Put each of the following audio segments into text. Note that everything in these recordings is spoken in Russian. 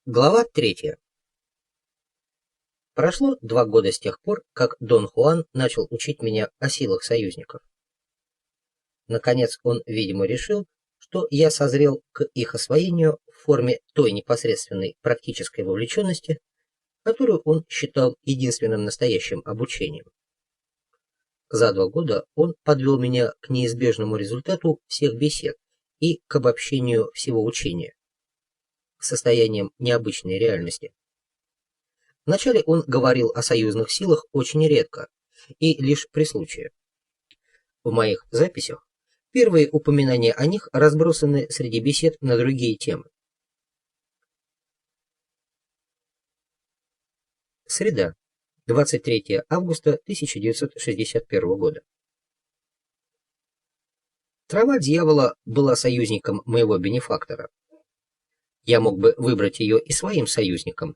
Глава 3. Прошло 2 года с тех пор, как Дон Хуан начал учить меня о силах союзников. Наконец он, видимо, решил, что я созрел к их освоению в форме той непосредственной практической вовлеченности, которую он считал единственным настоящим обучением. За 2 года он подвел меня к неизбежному результату всех бесед и к обобщению всего учения, к состояниям необычной реальности. Вначале он говорил о союзных силах очень редко и лишь при случае. В моих записях первые упоминания о них разбросаны среди бесед на другие темы. Среда, 23 августа 1961 года. Трава дьявола была союзником моего бенефактора. Я мог бы выбрать ее и своим союзником,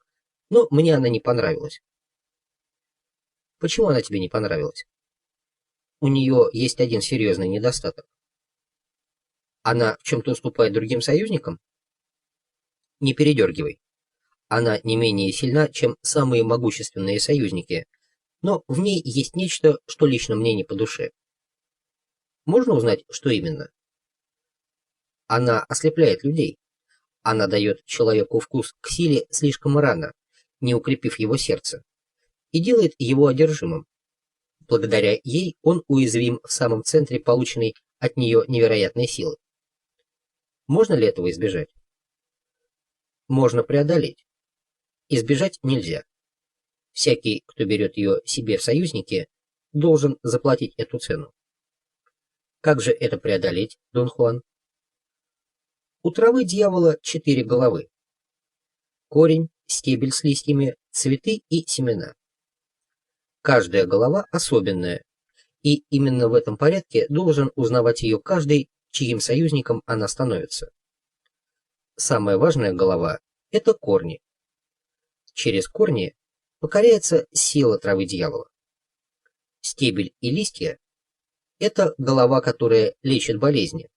но мне она не понравилась. Почему она тебе не понравилась? У нее есть один серьезный недостаток. Она в чем-то уступает другим союзникам? Не передергивай. Она не менее сильна, чем самые могущественные союзники, но в ней есть нечто, что лично мне не по душе. Можно узнать, что именно? Она ослепляет людей. Она дает человеку вкус к силе слишком рано, не укрепив его сердце, и делает его одержимым. Благодаря ей он уязвим в самом центре полученной от нее невероятной силы. Можно ли этого избежать? Можно преодолеть. Избежать нельзя. Всякий, кто берет ее себе в союзники, должен заплатить эту цену. Как же это преодолеть, Дон Хуан? У травы дьявола 4 головы. Корень, стебель с листьями, цветы и семена. Каждая голова особенная, и именно в этом порядке должен узнавать ее каждый, чьим союзником она становится. Самая важная голова – это корни. Через корни покоряется сила травы дьявола. Стебель и листья – это голова, которая лечит болезни.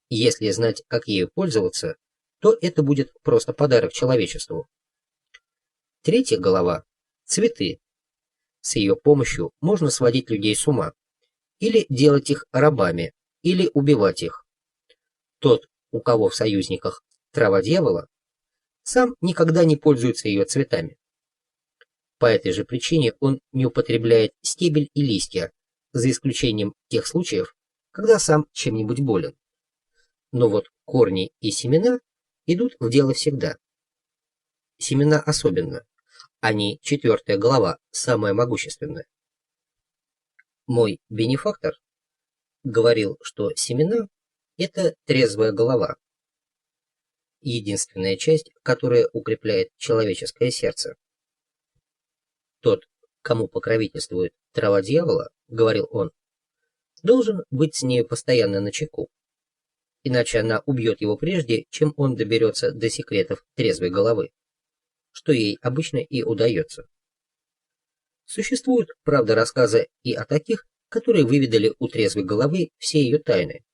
Если знать, как ею пользоваться, то это будет просто подарок человечеству. Третья голова – цветы. С ее помощью можно сводить людей с ума, или делать их рабами, или убивать их. Тот, у кого в союзниках трава дьявола, сам никогда не пользуется ее цветами. По этой же причине он не употребляет стебель и листья, за исключением тех случаев, когда сам чем-нибудь болен. Но вот корни и семена идут в дело всегда. Семена особенно. Они 4-я голова, самая могущественная. Мой бенефактор говорил, что семена – это трезвая голова, единственная часть, которая укрепляет человеческое сердце. Тот, кому покровительствует трава дьявола, говорил он, должен быть с нею постоянно начеку, иначе она убьет его прежде, чем он доберется до секретов трезвой головы, что ей обычно и удается. Существуют, правда, рассказы и о таких, которые выведали у трезвой головы все ее тайны.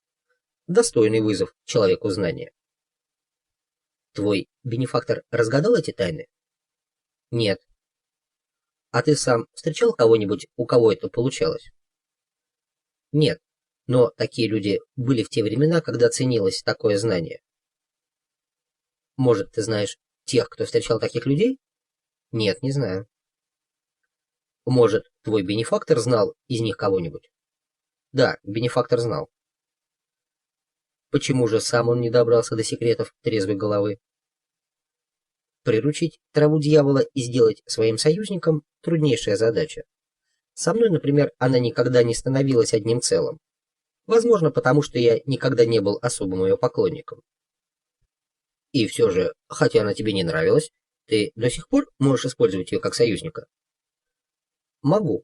Достойный вызов человеку знания. Твой бенефактор разгадал эти тайны? Нет. А ты сам встречал кого-нибудь, у кого это получалось? Нет. Но такие люди были в те времена, когда ценилось такое знание. Может, ты знаешь тех, кто встречал таких людей? Нет, не знаю. Может, твой бенефактор знал из них кого-нибудь? Да, бенефактор знал. Почему же сам он не добрался до секретов трезвой головы? Приручить траву дьявола и сделать своим союзником – труднейшая задача. Со мной, например, она никогда не становилась одним целым. Возможно, потому что я никогда не был особым ее поклонником. И все же, хотя она тебе не нравилась, ты до сих пор можешь использовать ее как союзника? Могу,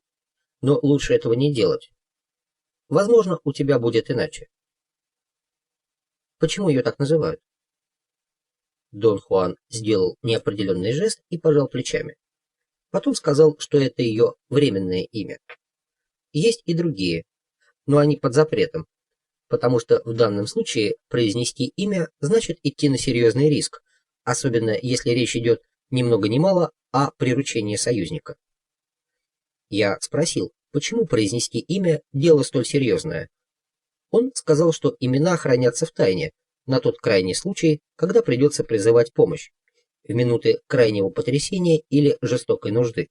но лучше этого не делать. Возможно, у тебя будет иначе. Почему ее так называют? Дон Хуан сделал неопределенный жест и пожал плечами. Потом сказал, что это ее временное имя. Есть и другие, но они под запретом, потому что в данном случае произнести имя значит идти на серьезный риск, особенно если речь идет ни много ни мало о приручении союзника. Я спросил, почему произнести имя – дело столь серьезное. Он сказал, что имена хранятся в тайне, на тот крайний случай, когда придется призывать помощь, в минуты крайнего потрясения или жестокой нужды.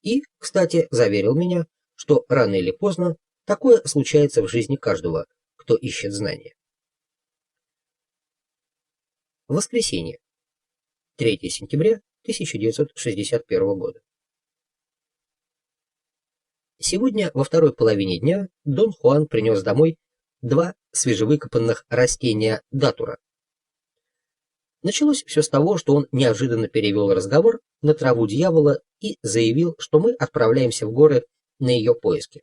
И, кстати, заверил меня, что рано или поздно такое случается в жизни каждого, кто ищет знания. Воскресенье, 3 сентября 1961 года. Сегодня во второй половине дня Дон Хуан принес домой 2 свежевыкопанных растения датура. Началось все с того, что он неожиданно перевел разговор на траву дьявола и заявил, что мы отправляемся в горы на ее поиски.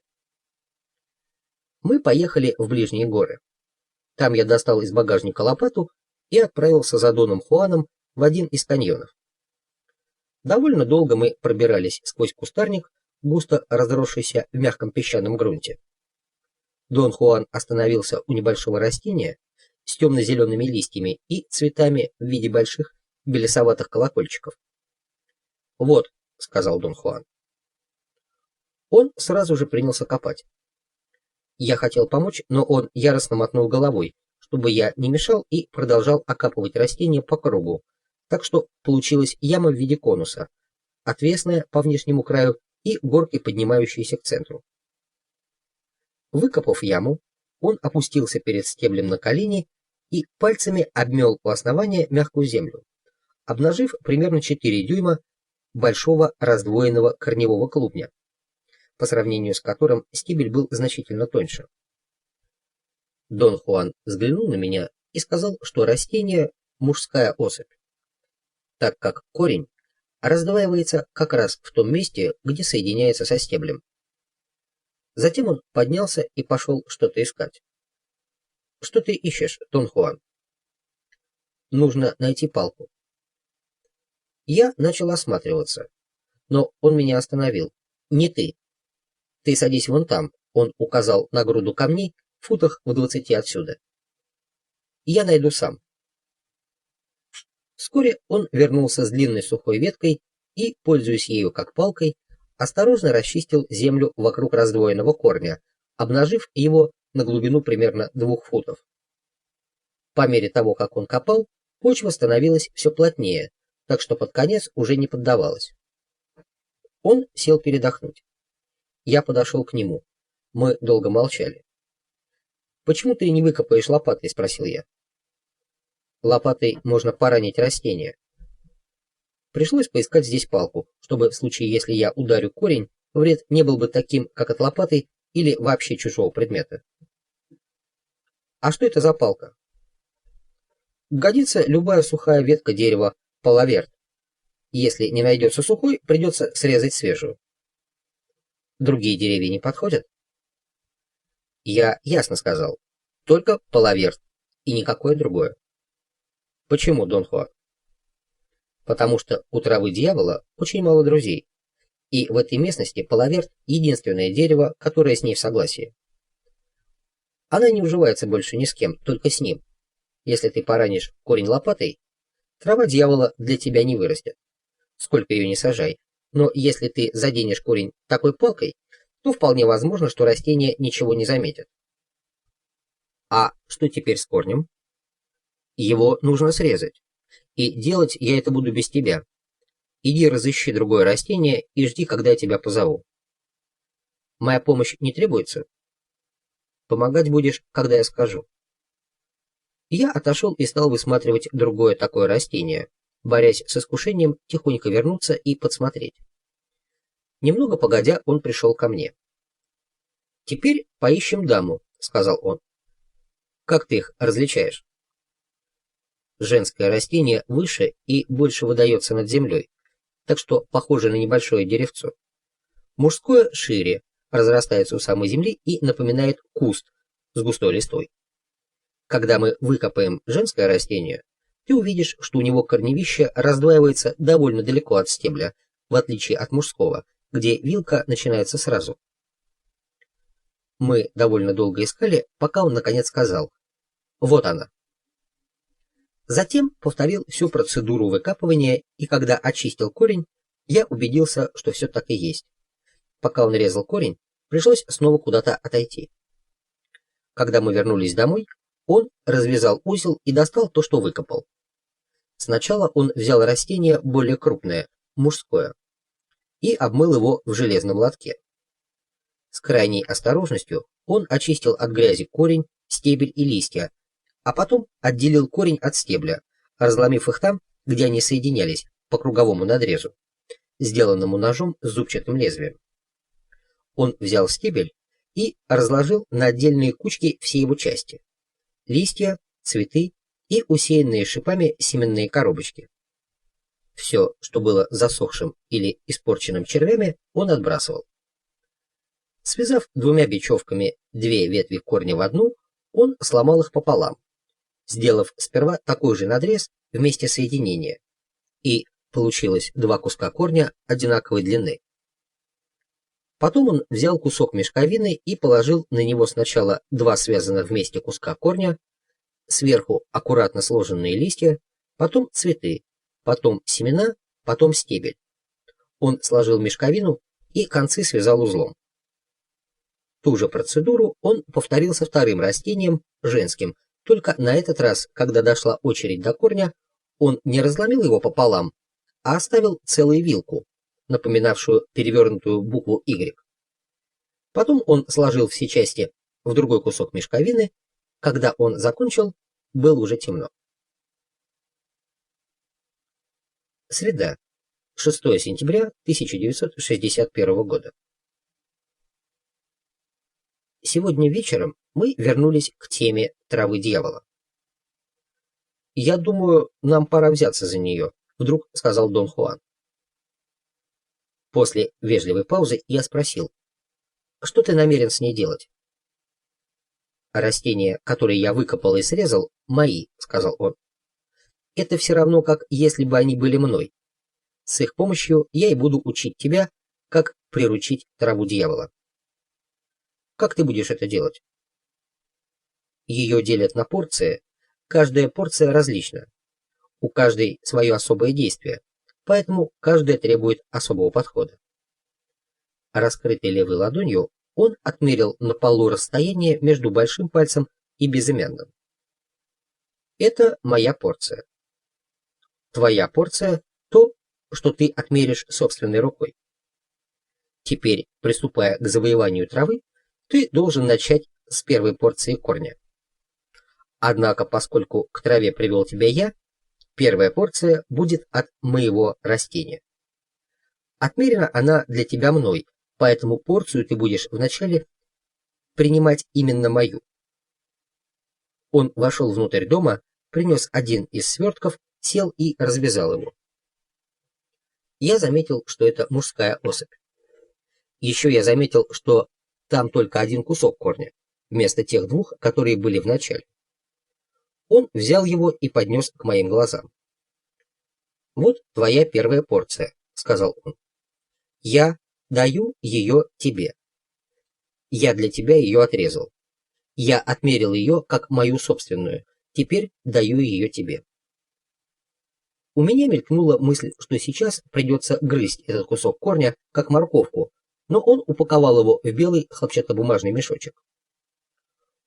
Мы поехали в ближние горы. Там я достал из багажника лопату и отправился за Доном Хуаном в один из каньонов. Довольно долго мы пробирались сквозь кустарник, густо разросшийся в мягком песчаном грунте. Дон Хуан остановился у небольшого растения с темно-зелеными листьями и цветами в виде больших белесоватых колокольчиков. «Вот», — сказал Дон Хуан. Он сразу же принялся копать. Я хотел помочь, но он яростно мотнул головой, чтобы я не мешал, и продолжал окапывать растение по кругу, так что получилась яма в виде конуса, отвесная по внешнему краю и горкой поднимающаяся к центру. Выкопав яму, он опустился перед стеблем на колени и пальцами обмел у основания мягкую землю, обнажив примерно 4 дюйма большого раздвоенного корневого клубня, по сравнению с которым стебель был значительно тоньше. Дон Хуан взглянул на меня и сказал, что растение – мужская особь, так как корень раздваивается как раз в том месте, где соединяется со стеблем. Затем он поднялся и пошел что-то искать. «Что ты ищешь, Дон Хуан?» «Нужно найти палку». Я начал осматриваться, но он меня остановил. «Не ты. Ты садись вон там», — он указал на груду камней в футах в 20 отсюда. «Я найду сам». Вскоре он вернулся с длинной сухой веткой и, пользуясь ею как палкой, осторожно расчистил землю вокруг раздвоенного корня, обнажив его на глубину примерно 2 футов. По мере того, как он копал, почва становилась все плотнее, так что под конец уже не поддавалась. Он сел передохнуть. Я подошел к нему. Мы долго молчали. «Почему ты не выкопаешь лопатой?» — спросил я. «Лопатой можно поранить растение». Пришлось поискать здесь палку, чтобы в случае, если я ударю корень, вред не был бы таким, как от лопаты или вообще чужого предмета. «А что это за палка?» «Годится любая сухая ветка дерева полаверт. Если не найдется сухой, придется срезать свежую». «Другие деревья не подходят?» Я ясно сказал. Только полаверт и никакое другое. «Почему, Дон Хуан?» «Потому что у травы дьявола очень мало друзей, и в этой местности полаверт — единственное дерево, которое с ней в согласии. Она не уживается больше ни с кем, только с ним. Если ты поранишь корень лопатой, трава дьявола для тебя не вырастет, сколько ее не сажай, но если ты заденешь корень такой палкой, то вполне возможно, что растение ничего не заметит». «А что теперь с корнем?» «Его нужно срезать. И делать я это буду без тебя. Иди разыщи другое растение и жди, когда я тебя позову». «Моя помощь не требуется?» «Помогать будешь, когда я скажу». Я отошел и стал высматривать другое такое растение, борясь с искушением тихонько вернуться и подсмотреть. Немного погодя, он пришел ко мне. «Теперь поищем даму», — сказал он. «Как ты их различаешь?» Женское растение выше и больше выдается над землей, так что похоже на небольшое деревцо. Мужское шире, разрастается у самой земли и напоминает куст с густой листвой. Когда мы выкопаем женское растение, ты увидишь, что у него корневище раздваивается довольно далеко от стебля, в отличие от мужского, где вилка начинается сразу. Мы довольно долго искали, пока он наконец сказал: «Вот она». Затем повторил всю процедуру выкапывания, и когда очистил корень, я убедился, что все так и есть. Пока он резал корень, пришлось снова куда-то отойти. Когда мы вернулись домой, он развязал узел и достал то, что выкопал. Сначала он взял растение более крупное, мужское, и обмыл его в железном лотке. С крайней осторожностью он очистил от грязи корень, стебель и листья, а потом отделил корень от стебля, разломив их там, где они соединялись, по круговому надрезу, сделанному ножом с зубчатым лезвием. Он взял стебель и разложил на отдельные кучки все его части: листья, цветы и усеянные шипами семенные коробочки. Все, что было засохшим или испорченным червями, он отбрасывал. Связав двумя бечевками две ветви корня в одну, он сломал их пополам, сделав сперва такой же надрез вместе соединения, и получилось два куска корня одинаковой длины. Потом он взял кусок мешковины и положил на него сначала два связанных вместе куска корня, сверху аккуратно сложенные листья, потом цветы, потом семена, потом стебель. Он сложил мешковину и концы связал узлом. Ту же процедуру он повторил со вторым растением, женским, только на этот раз, когда дошла очередь до корня, он не разломил его пополам, а оставил целую вилку, напоминавшую перевернутую букву Y. Потом он сложил все части в другой кусок мешковины. Когда он закончил, было уже темно. Среда, 6 сентября 1961 года. Сегодня вечером мы вернулись к теме травы дьявола. «Я думаю, нам пора взяться за нее», — вдруг сказал Дон Хуан. После вежливой паузы я спросил: «Что ты намерен с ней делать?» «Растения, которые я выкопал и срезал, мои», — сказал он. «Это все равно, как если бы они были мной. С их помощью я и буду учить тебя, как приручить траву дьявола». «Как ты будешь это делать?» «Ее делят на порции. Каждая порция различна. У каждой свое особое действие, поэтому каждая требует особого подхода». Раскрытой левой ладонью он отмерил на полу расстояние между большим пальцем и безымянным. «Это моя порция. Твоя порция — то, что ты отмеришь собственной рукой. Теперь, приступая к завоеванию травы, ты должен начать с первой порции корня. Однако, поскольку к траве привел тебя я, первая порция будет от моего растения. Отмерена она для тебя мной, поэтому порцию ты будешь вначале принимать именно мою». Он вошел внутрь дома, принес один из свертков, сел и развязал его. Я заметил, что это мужская особь. Еще я заметил, что там только один кусок корня, вместо тех двух, которые были в начале. Он взял его и поднес к моим глазам. «Вот твоя первая порция», — сказал он. «Я даю ее тебе. Я для тебя ее отрезал. Я отмерил ее как мою собственную. Теперь даю ее тебе». У меня мелькнула мысль, что сейчас придется грызть этот кусок корня, как морковку, но он упаковал его в белый хлопчатобумажный мешочек.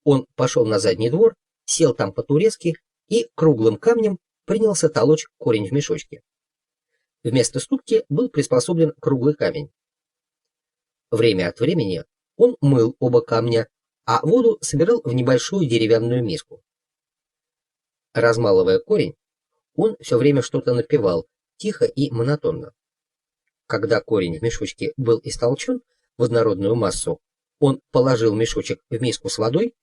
Он пошел на задний двор, сел там по-турецки и круглым камнем принялся толочь корень в мешочке. Вместо ступки был приспособлен круглый камень. Время от времени он мыл оба камня, а воду собирал в небольшую деревянную миску. Размалывая корень, он все время что-то напевал, тихо и монотонно. Когда корень в мешочке был истолчен в однородную массу, он положил мешочек в миску с водой,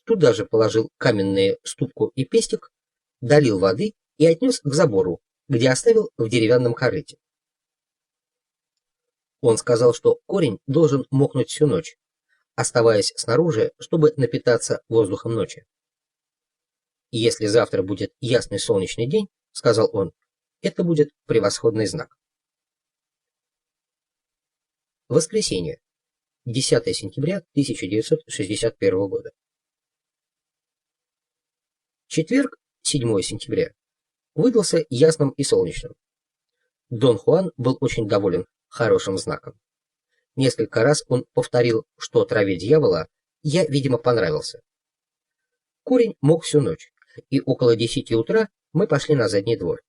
туда же положил каменные ступку и пестик, долил воды и отнес к забору, где оставил в деревянном корыте. Он сказал, что корень должен мокнуть всю ночь, оставаясь снаружи, чтобы напитаться воздухом ночи. «Если завтра будет ясный солнечный день, — сказал он, — это будет превосходный знак». Воскресенье, 10 сентября 1961 года. Четверг, 7 сентября, выдался ясным и солнечным. Дон Хуан был очень доволен хорошим знаком. Несколько раз он повторил, что траве дьявола я, видимо, понравился. Курень мог всю ночь, и около 10 утра мы пошли на задний двор.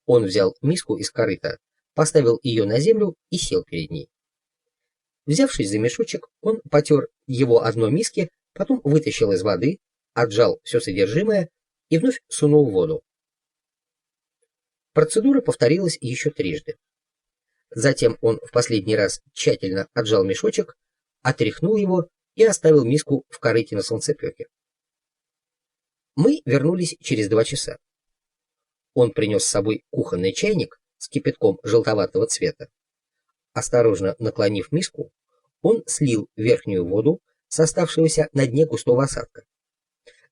Он взял миску из корыта, поставил ее на землю и сел перед ней. Взявшись за мешочек, он потер его о дно миски, потом вытащил из воды, отжал все содержимое и вновь сунул в воду. Процедура повторилась еще трижды. Затем он в последний раз тщательно отжал мешочек, отряхнул его и оставил миску в корыте на солнцепеке. Мы вернулись через 2 часа. Он принес с собой кухонный чайник с кипятком желтоватого цвета. Осторожно наклонив миску, он слил верхнюю воду с оставшегося на дне густого осадка,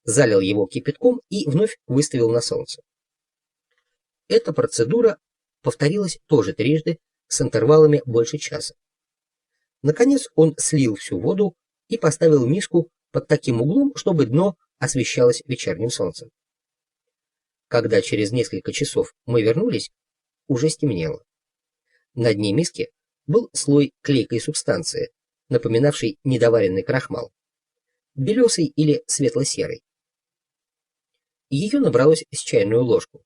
залил его кипятком и вновь выставил на солнце. Эта процедура повторилась тоже трижды с интервалами больше часа. Наконец он слил всю воду и поставил миску под таким углом, чтобы дно освещалось вечерним солнцем. Когда через несколько часов мы вернулись, уже стемнело. На дне миски был слой клейкой субстанции, напоминавший недоваренный крахмал, белесый или светло-серый. Ее набралось с чайную ложку.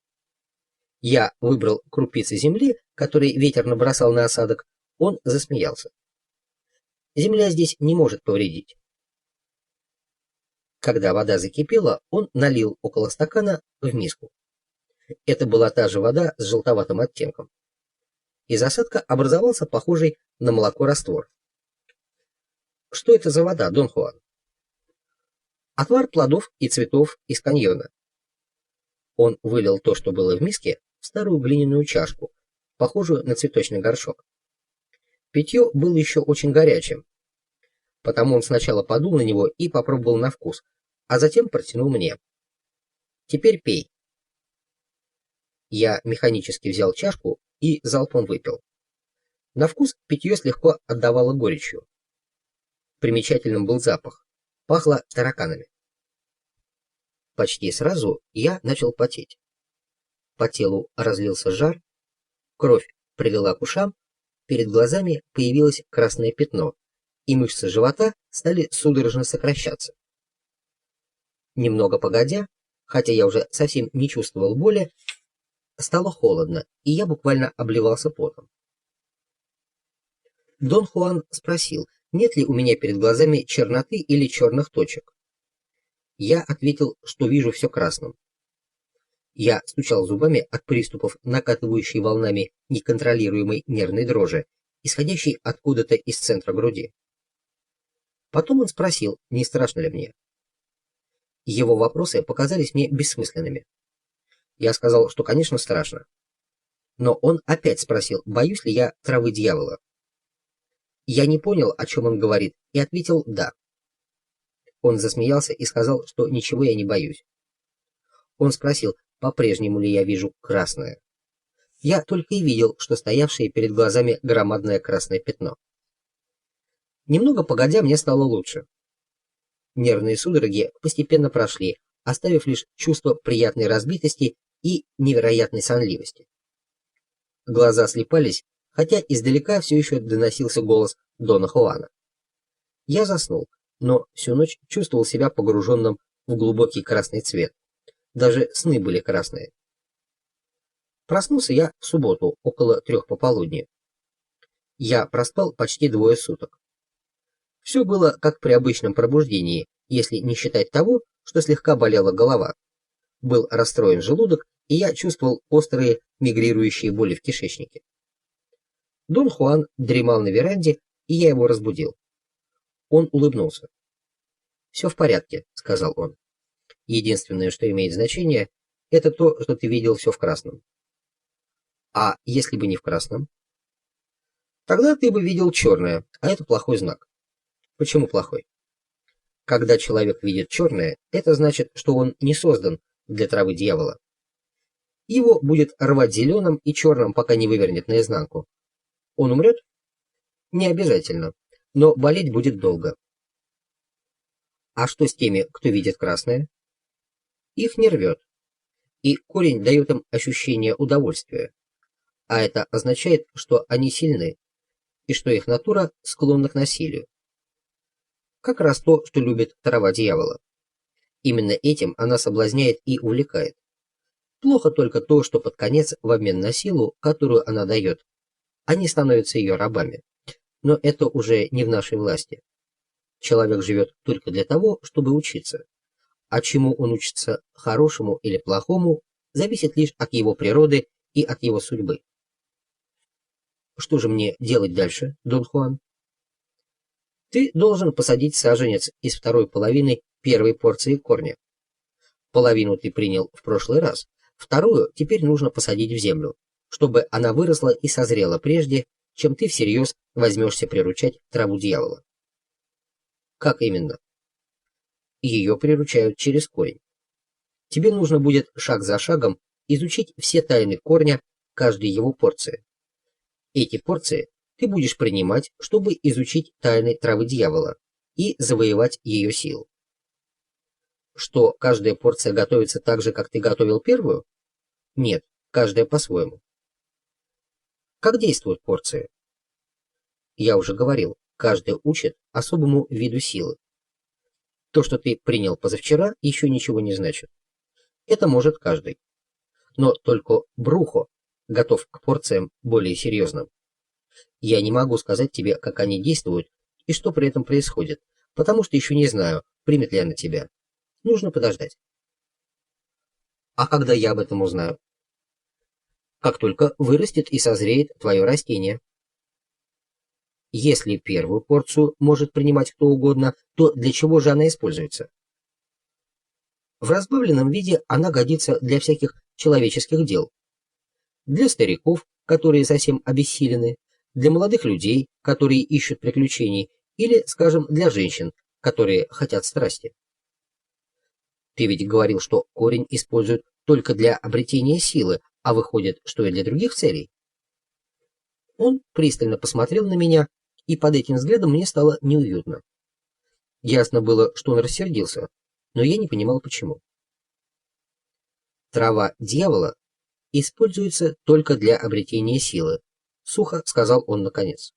Я выбрал крупицы земли, которые ветер набросал на осадок. Он засмеялся. Земля здесь не может повредить. Когда вода закипела, он налил около стакана в миску. Это была та же вода с желтоватым оттенком. Из осадка образовался похожий на молоко раствор. Что это за вода, Дон Хуан? Отвар плодов и цветов из каньона. Он вылил то, что было в миске, в старую глиняную чашку, похожую на цветочный горшок. Питье было еще очень горячим, потому он сначала подул на него и попробовал на вкус, а затем протянул мне. «Теперь пей». Я механически взял чашку и залпом выпил. На вкус питье слегка отдавало горечью. Примечательным был запах. Пахло тараканами. Почти сразу я начал потеть. По телу разлился жар, кровь прилила к ушам, перед глазами появилось красное пятно, и мышцы живота стали судорожно сокращаться. Немного погодя, хотя я уже совсем не чувствовал боли, стало холодно, и я буквально обливался потом. Дон Хуан спросил, нет ли у меня перед глазами черноты или черных точек. Я ответил, что вижу все красным. Я стучал зубами от приступов, накатывающей волнами неконтролируемой нервной дрожи, исходящей откуда-то из центра груди. Потом он спросил, не страшно ли мне. Его вопросы показались мне бессмысленными. Я сказал, что, конечно, страшно. Но он опять спросил, боюсь ли я травы дьявола. Я не понял, о чем он говорит, и ответил «да». Он засмеялся и сказал, что ничего я не боюсь. Он спросил, по-прежнему ли я вижу красное. Я только и видел, что стоявшее перед глазами громадное красное пятно. Немного погодя, мне стало лучше. Нервные судороги постепенно прошли, оставив лишь чувство приятной разбитости и невероятной сонливости. Глаза слипались, хотя издалека все еще доносился голос Дона Хуана. Я заснул, но всю ночь чувствовал себя погруженным в глубокий красный цвет. Даже сны были красные. Проснулся я в субботу, около 3 пополудни. Я проспал почти 2 суток. Все было как при обычном пробуждении, если не считать того, что слегка болела голова. Был расстроен желудок, и я чувствовал острые мигрирующие боли в кишечнике. Дон Хуан дремал на веранде, и я его разбудил. Он улыбнулся. «Все в порядке», — сказал он. «Единственное, что имеет значение, это то, что ты видел все в красном». «А если бы не в красном?» «Тогда ты бы видел черное, а это плохой знак». «Почему плохой?» «Когда человек видит черное, это значит, что он не создан для травы дьявола. Его будет рвать зеленым и черным, пока не вывернет наизнанку. Он умрет? Не обязательно, но болеть будет долго. А что с теми, кто видит красное? Их не рвет. и корень дает им ощущение удовольствия, а это означает, что они сильны и что их натура склонна к насилию. Как раз то, что любит трава дьявола. Именно этим она соблазняет и увлекает. Плохо только то, что под конец, в обмен на силу, которую она дает, они становятся ее рабами. Но это уже не в нашей власти. Человек живет только для того, чтобы учиться. А чему он учится, хорошему или плохому, зависит лишь от его природы и от его судьбы. Что же мне делать дальше, Дон Хуан? Ты должен посадить саженец из второй половины первой порции корня. Половину ты принял в прошлый раз, вторую теперь нужно посадить в землю, чтобы она выросла и созрела прежде, чем ты всерьез возьмешься приручать траву дьявола. Как именно? Ее приручают через корень. Тебе нужно будет шаг за шагом изучить все тайны корня каждой его порции. Эти порции ты будешь принимать, чтобы изучить тайны травы дьявола и завоевать ее силу. Что каждая порция готовится так же, как ты готовил первую? Нет, каждая по-своему. Как действуют порции? Я уже говорил, каждая учит особому виду силы. То, что ты принял позавчера, еще ничего не значит. Это может каждый. Но только Брухо готов к порциям более серьезным. Я не могу сказать тебе, как они действуют и что при этом происходит, потому что еще не знаю, примет ли она тебя. Нужно подождать. А когда я об этом узнаю? Как только вырастет и созреет твое растение. Если первую порцию может принимать кто угодно, то для чего же она используется? В разбавленном виде она годится для всяких человеческих дел. Для стариков, которые совсем обессилены, для молодых людей, которые ищут приключений, или, скажем, для женщин, которые хотят страсти. Ты ведь говорил, что корень используют только для обретения силы, а выходит, что и для других целей? Он пристально посмотрел на меня, и под этим взглядом мне стало неуютно. Ясно было, что он рассердился, но я не понимал, почему. Трава дьявола используется только для обретения силы, сухо сказал он наконец.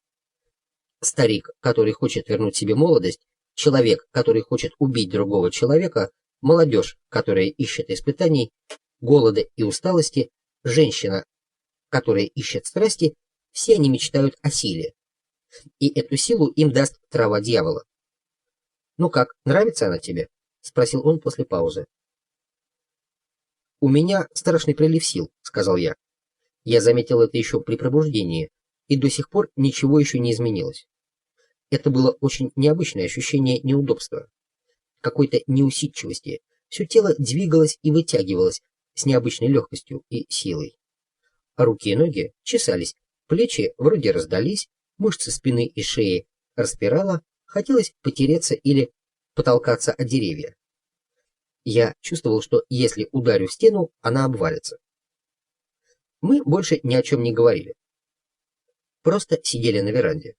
Старик, который хочет вернуть себе молодость, человек, который хочет убить другого человека, молодежь, которая ищет испытаний, голода и усталости, женщина, которая ищет страсти, все они мечтают о силе. И эту силу им даст трава дьявола. «Ну как, нравится она тебе?» — спросил он после паузы. «У меня страшный прилив сил», — сказал я. Я заметил это еще при пробуждении, и до сих пор ничего еще не изменилось. Это было очень необычное ощущение неудобства, какой-то неусидчивости. Все тело двигалось и вытягивалось с необычной легкостью и силой. Руки и ноги чесались, плечи вроде раздались, мышцы спины и шеи распирало, хотелось потереться или потолкаться о деревья. Я чувствовал, что если ударю в стену, она обвалится. Мы больше ни о чем не говорили. Просто сидели на веранде.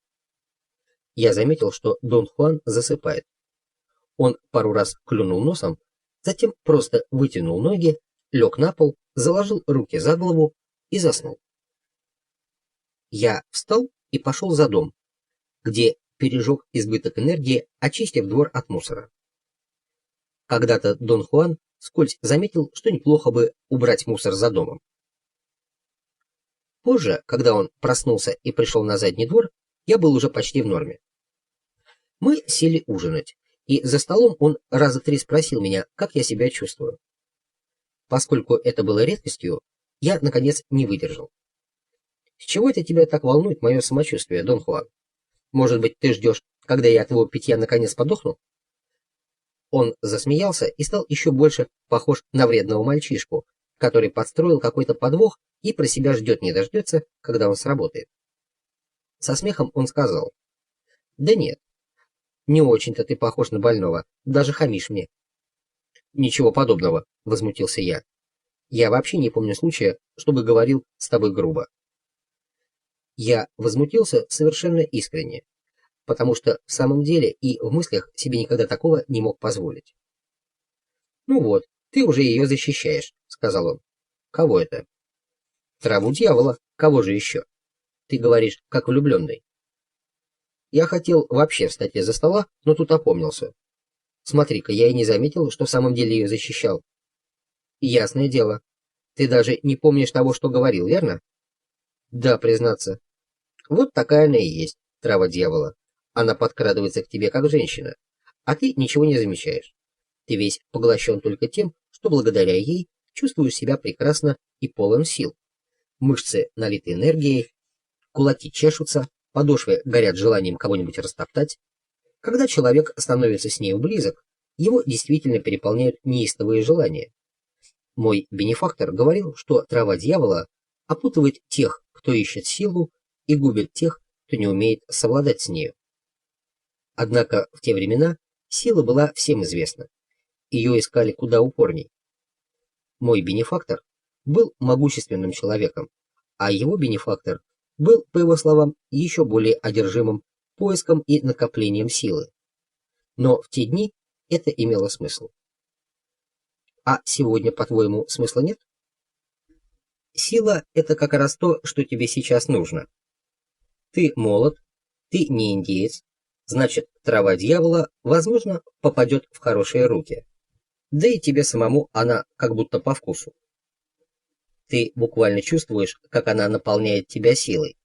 Я заметил, что Дон Хуан засыпает. Он пару раз клюнул носом, затем просто вытянул ноги, лег на пол, заложил руки за голову и заснул. Я встал и пошел за дом, где пережег избыток энергии, очистив двор от мусора. Когда-то Дон Хуан вскользь заметил, что неплохо бы убрать мусор за домом. Позже, когда он проснулся и пришел на задний двор, я был уже почти в норме. Мы сели ужинать, и за столом он раза 3 спросил меня, как я себя чувствую. Поскольку это было редкостью, я, наконец, не выдержал. «С чего это тебя так волнует мое самочувствие, Дон Хуан? Может быть, ты ждешь, когда я от его питья наконец подохну?» Он засмеялся и стал еще больше похож на вредного мальчишку, который подстроил какой-то подвох и про себя ждет не дождется, когда он сработает. Со смехом он сказал: «Да нет, не очень-то ты похож на больного, даже хамишь мне». «Ничего подобного», — возмутился я. «Я вообще не помню случая, чтобы говорил с тобой грубо». Я возмутился совершенно искренне, потому что в самом деле и в мыслях себе никогда такого не мог позволить. «Ну вот, Ты уже ее защищаешь, сказал он. Кого это? Траву дьявола. Кого же еще? Ты говоришь, как влюбленный. Я хотел вообще встать из-за стола, но тут опомнился. Смотри-ка, я и не заметил, что в самом деле ее защищал. Ясное дело. Ты даже не помнишь того, что говорил, верно? Да, признаться. Вот такая она и есть, трава дьявола. Она подкрадывается к тебе как женщина, а ты ничего не замечаешь. Ты весь поглощен только тем, что благодаря ей чувствуешь себя прекрасно и полон сил. Мышцы налиты энергией, кулаки чешутся, подошвы горят желанием кого-нибудь растоптать. Когда человек становится с нею близок, его действительно переполняют неистовые желания. Мой бенефактор говорил, что трава дьявола опутывает тех, кто ищет силу, и губит тех, кто не умеет совладать с нею. Однако в те времена сила была всем известна. Ее искали куда упорней. Мой бенефактор был могущественным человеком, а его бенефактор был, по его словам, еще более одержимым поиском и накоплением силы. Но в те дни это имело смысл. А сегодня, по-твоему, смысла нет? Сила — это как раз то, что тебе сейчас нужно. Ты молод, ты не индеец, значит, трава дьявола, возможно, попадет в хорошие руки. Да и тебе самому она как будто по вкусу. Ты буквально чувствуешь, как она наполняет тебя силой.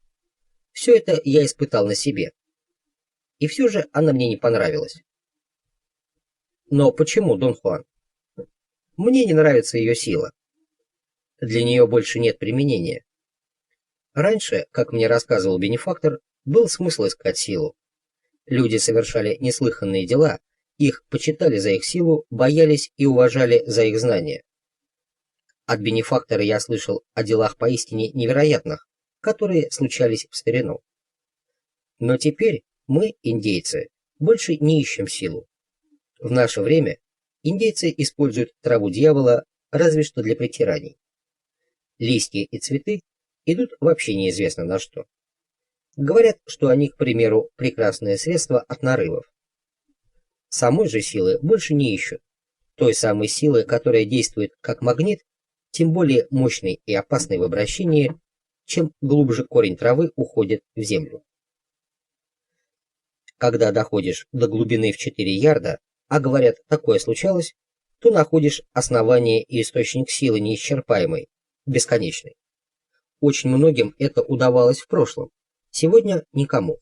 Все это я испытал на себе. И все же она мне не понравилась. Но почему, Дон Хуан? Мне не нравится ее сила. Для нее больше нет применения. Раньше, как мне рассказывал бенефактор, был смысл искать силу. Люди совершали неслыханные дела, их почитали за их силу, боялись и уважали за их знания. От бенефактора я слышал о делах поистине невероятных, которые случались в старину. Но теперь мы, индейцы, больше не ищем силу. В наше время индейцы используют траву дьявола разве что для притираний. Листья и цветы идут вообще неизвестно на что. Говорят, что они, к примеру, прекрасное средство от нарывов. Самой же силы больше не ищут. Той самой силы, которая действует как магнит, тем более мощной и опасной в обращении, чем глубже корень травы уходит в землю. Когда доходишь до глубины в 4 ярда, а говорят, такое случалось, то находишь основание и источник силы неисчерпаемой, бесконечной. Очень многим это удавалось в прошлом, сегодня никому.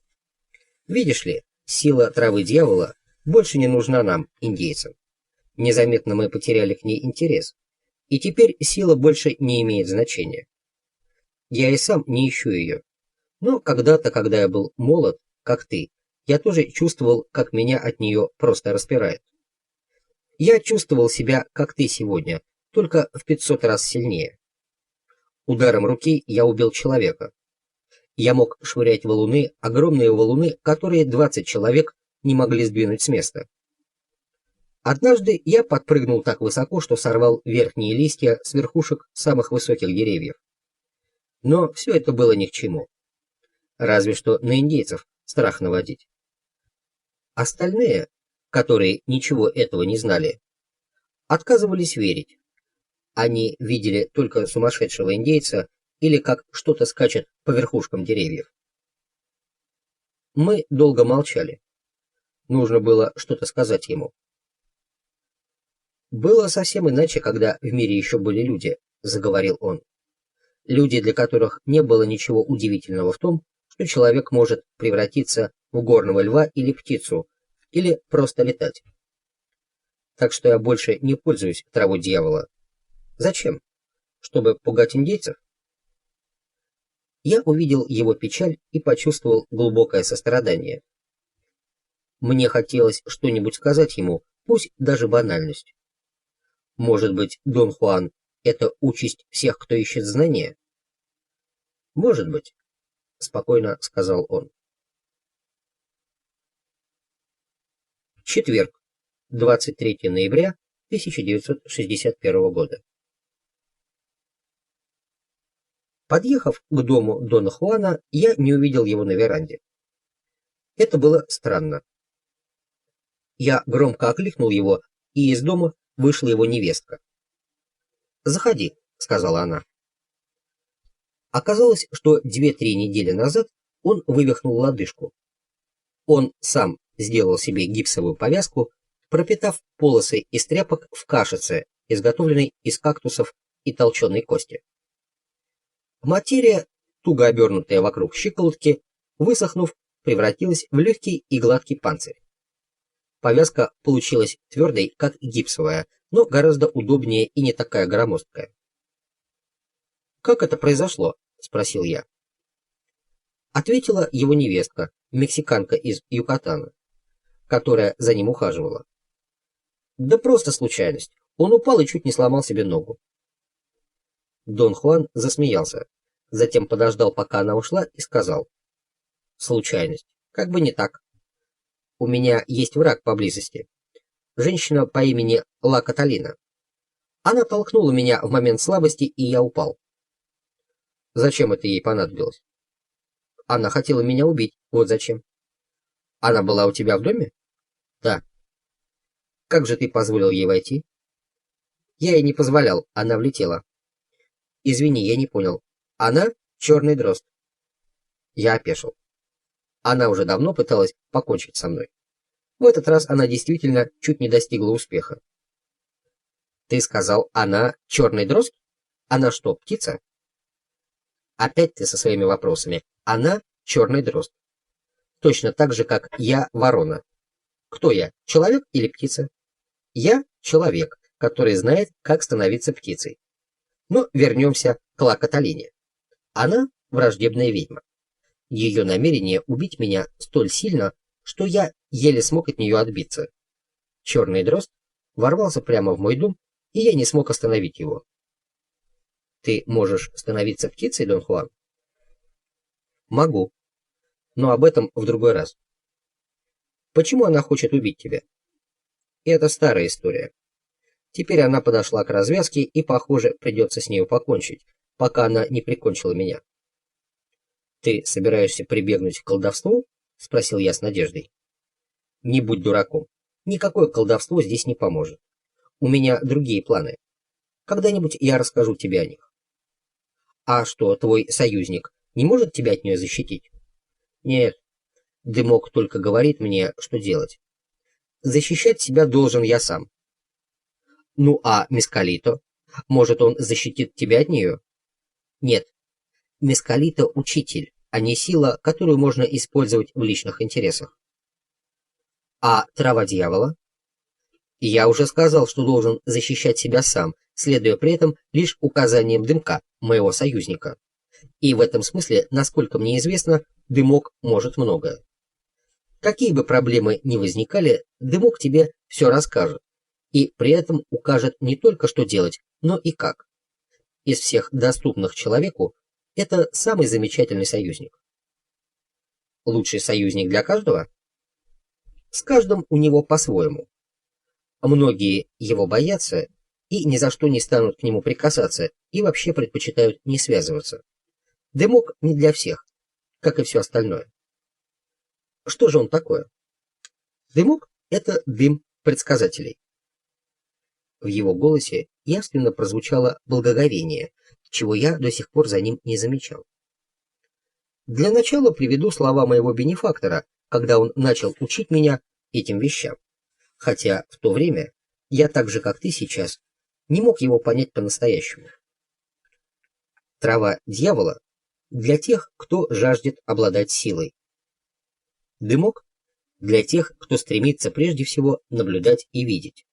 Видишь ли, сила травы дьявола больше не нужна нам, индейцам. Незаметно мы потеряли к ней интерес, и теперь сила больше не имеет значения. Я и сам не ищу ее, но когда-то, когда я был молод, как ты, я тоже чувствовал, как меня от нее просто распирает. Я чувствовал себя, как ты сегодня, только в 500 раз сильнее. Ударом руки я убил человека. Я мог швырять валуны, огромные валуны, которые 20 человек не могли сдвинуть с места. Однажды я подпрыгнул так высоко, что сорвал верхние листья с верхушек самых высоких деревьев. Но все это было ни к чему. Разве что на индейцев страх наводить. Остальные, которые ничего этого не знали, отказывались верить. Они видели только сумасшедшего индейца или как что-то скачет по верхушкам деревьев. Мы долго молчали. Нужно было что-то сказать ему. «Было совсем иначе, когда в мире еще были люди», — заговорил он. «Люди, для которых не было ничего удивительного в том, что человек может превратиться в горного льва или птицу, или просто летать. Так что я больше не пользуюсь травой дьявола. Зачем? Чтобы пугать индейцев?» Я увидел его печаль и почувствовал глубокое сострадание. Мне хотелось что-нибудь сказать ему, пусть даже банальность. Может быть, Дон Хуан — это участь всех, кто ищет знания? Может быть, спокойно сказал он. Четверг, 23 ноября 1961 года. Подъехав к дому Дона Хуана, я не увидел его на веранде. Это было странно. Я громко окликнул его, и из дома вышла его невестка. «Заходи», — сказала она. Оказалось, что 2-3 недели назад он вывихнул лодыжку. Он сам сделал себе гипсовую повязку, пропитав полосы из тряпок в кашице, изготовленной из кактусов и толченой кости. Материя, туго обернутая вокруг щиколотки, высохнув, превратилась в легкий и гладкий панцирь. Повязка получилась твердой, как гипсовая, но гораздо удобнее и не такая громоздкая. «Как это произошло?» — спросил я. Ответила его невестка, мексиканка из Юкатана, которая за ним ухаживала. «Да просто случайность. Он упал и чуть не сломал себе ногу». Дон Хуан засмеялся, затем подождал, пока она ушла, и сказал: «Случайность. Как бы не так. У меня есть враг поблизости. Женщина по имени Ла Каталина. Она толкнула меня в момент слабости, и я упал». «Зачем это ей понадобилось?» «Она хотела меня убить, вот зачем». «Она была у тебя в доме?» «Да». «Как же ты позволил ей войти?» «Я ей не позволял, она влетела». «Извини, я не понял. Она черный дрозд». Я опешил. Она уже давно пыталась покончить со мной. В этот раз она действительно чуть не достигла успеха. «Ты сказал, она черный дрозд? Она что, птица?» «Опять ты со своими вопросами. Она черный дрозд. Точно так же, как я ворона. Кто я, человек или птица?» «Я человек, который знает, как становиться птицей. Но вернемся к Ла Каталине. Она враждебная ведьма. Ее намерение убить меня столь сильно, что я еле смог от нее отбиться. Черный дрозд ворвался прямо в мой дом, и я не смог остановить его». «Ты можешь становиться птицей, Дон Хуан?» «Могу. Но об этом в другой раз». «Почему она хочет убить тебя?» «Это старая история. Теперь она подошла к развязке, и, похоже, придется с нею покончить, пока она не прикончила меня». «Ты собираешься прибегнуть к колдовству?» — спросил я с надеждой. «Не будь дураком. Никакое колдовство здесь не поможет. У меня другие планы. Когда-нибудь я расскажу тебе о них». «А что, твой союзник не может тебя от нее защитить?» «Нет. Дымок только говорит мне, что делать. Защищать себя должен я сам». «Ну а Мескалито? Может, он защитит тебя от нее?» «Нет. Мескалито — учитель, а не сила, которую можно использовать в личных интересах». «А трава дьявола?» «Я уже сказал, что должен защищать себя сам, следуя при этом лишь указаниям Дымка, моего союзника. И в этом смысле, насколько мне известно, Дымок может многое. Какие бы проблемы ни возникали, Дымок тебе все расскажет, и при этом укажет не только, что делать, но и как. Из всех доступных человеку это самый замечательный союзник». «Лучший союзник для каждого?» «С каждым у него по-своему. Многие его боятся и ни за что не станут к нему прикасаться и вообще предпочитают не связываться. Дымок не для всех, как и все остальное». «Что же он такое?» «Дымок — это дым предсказателей». В его голосе явственно прозвучало благоговение, чего я до сих пор за ним не замечал. Для начала приведу слова моего бенефактора, когда он начал учить меня этим вещам, хотя в то время я так же, как ты сейчас, не мог его понять по-настоящему. Трава дьявола для тех, кто жаждет обладать силой. Дымок для тех, кто стремится прежде всего наблюдать и видеть.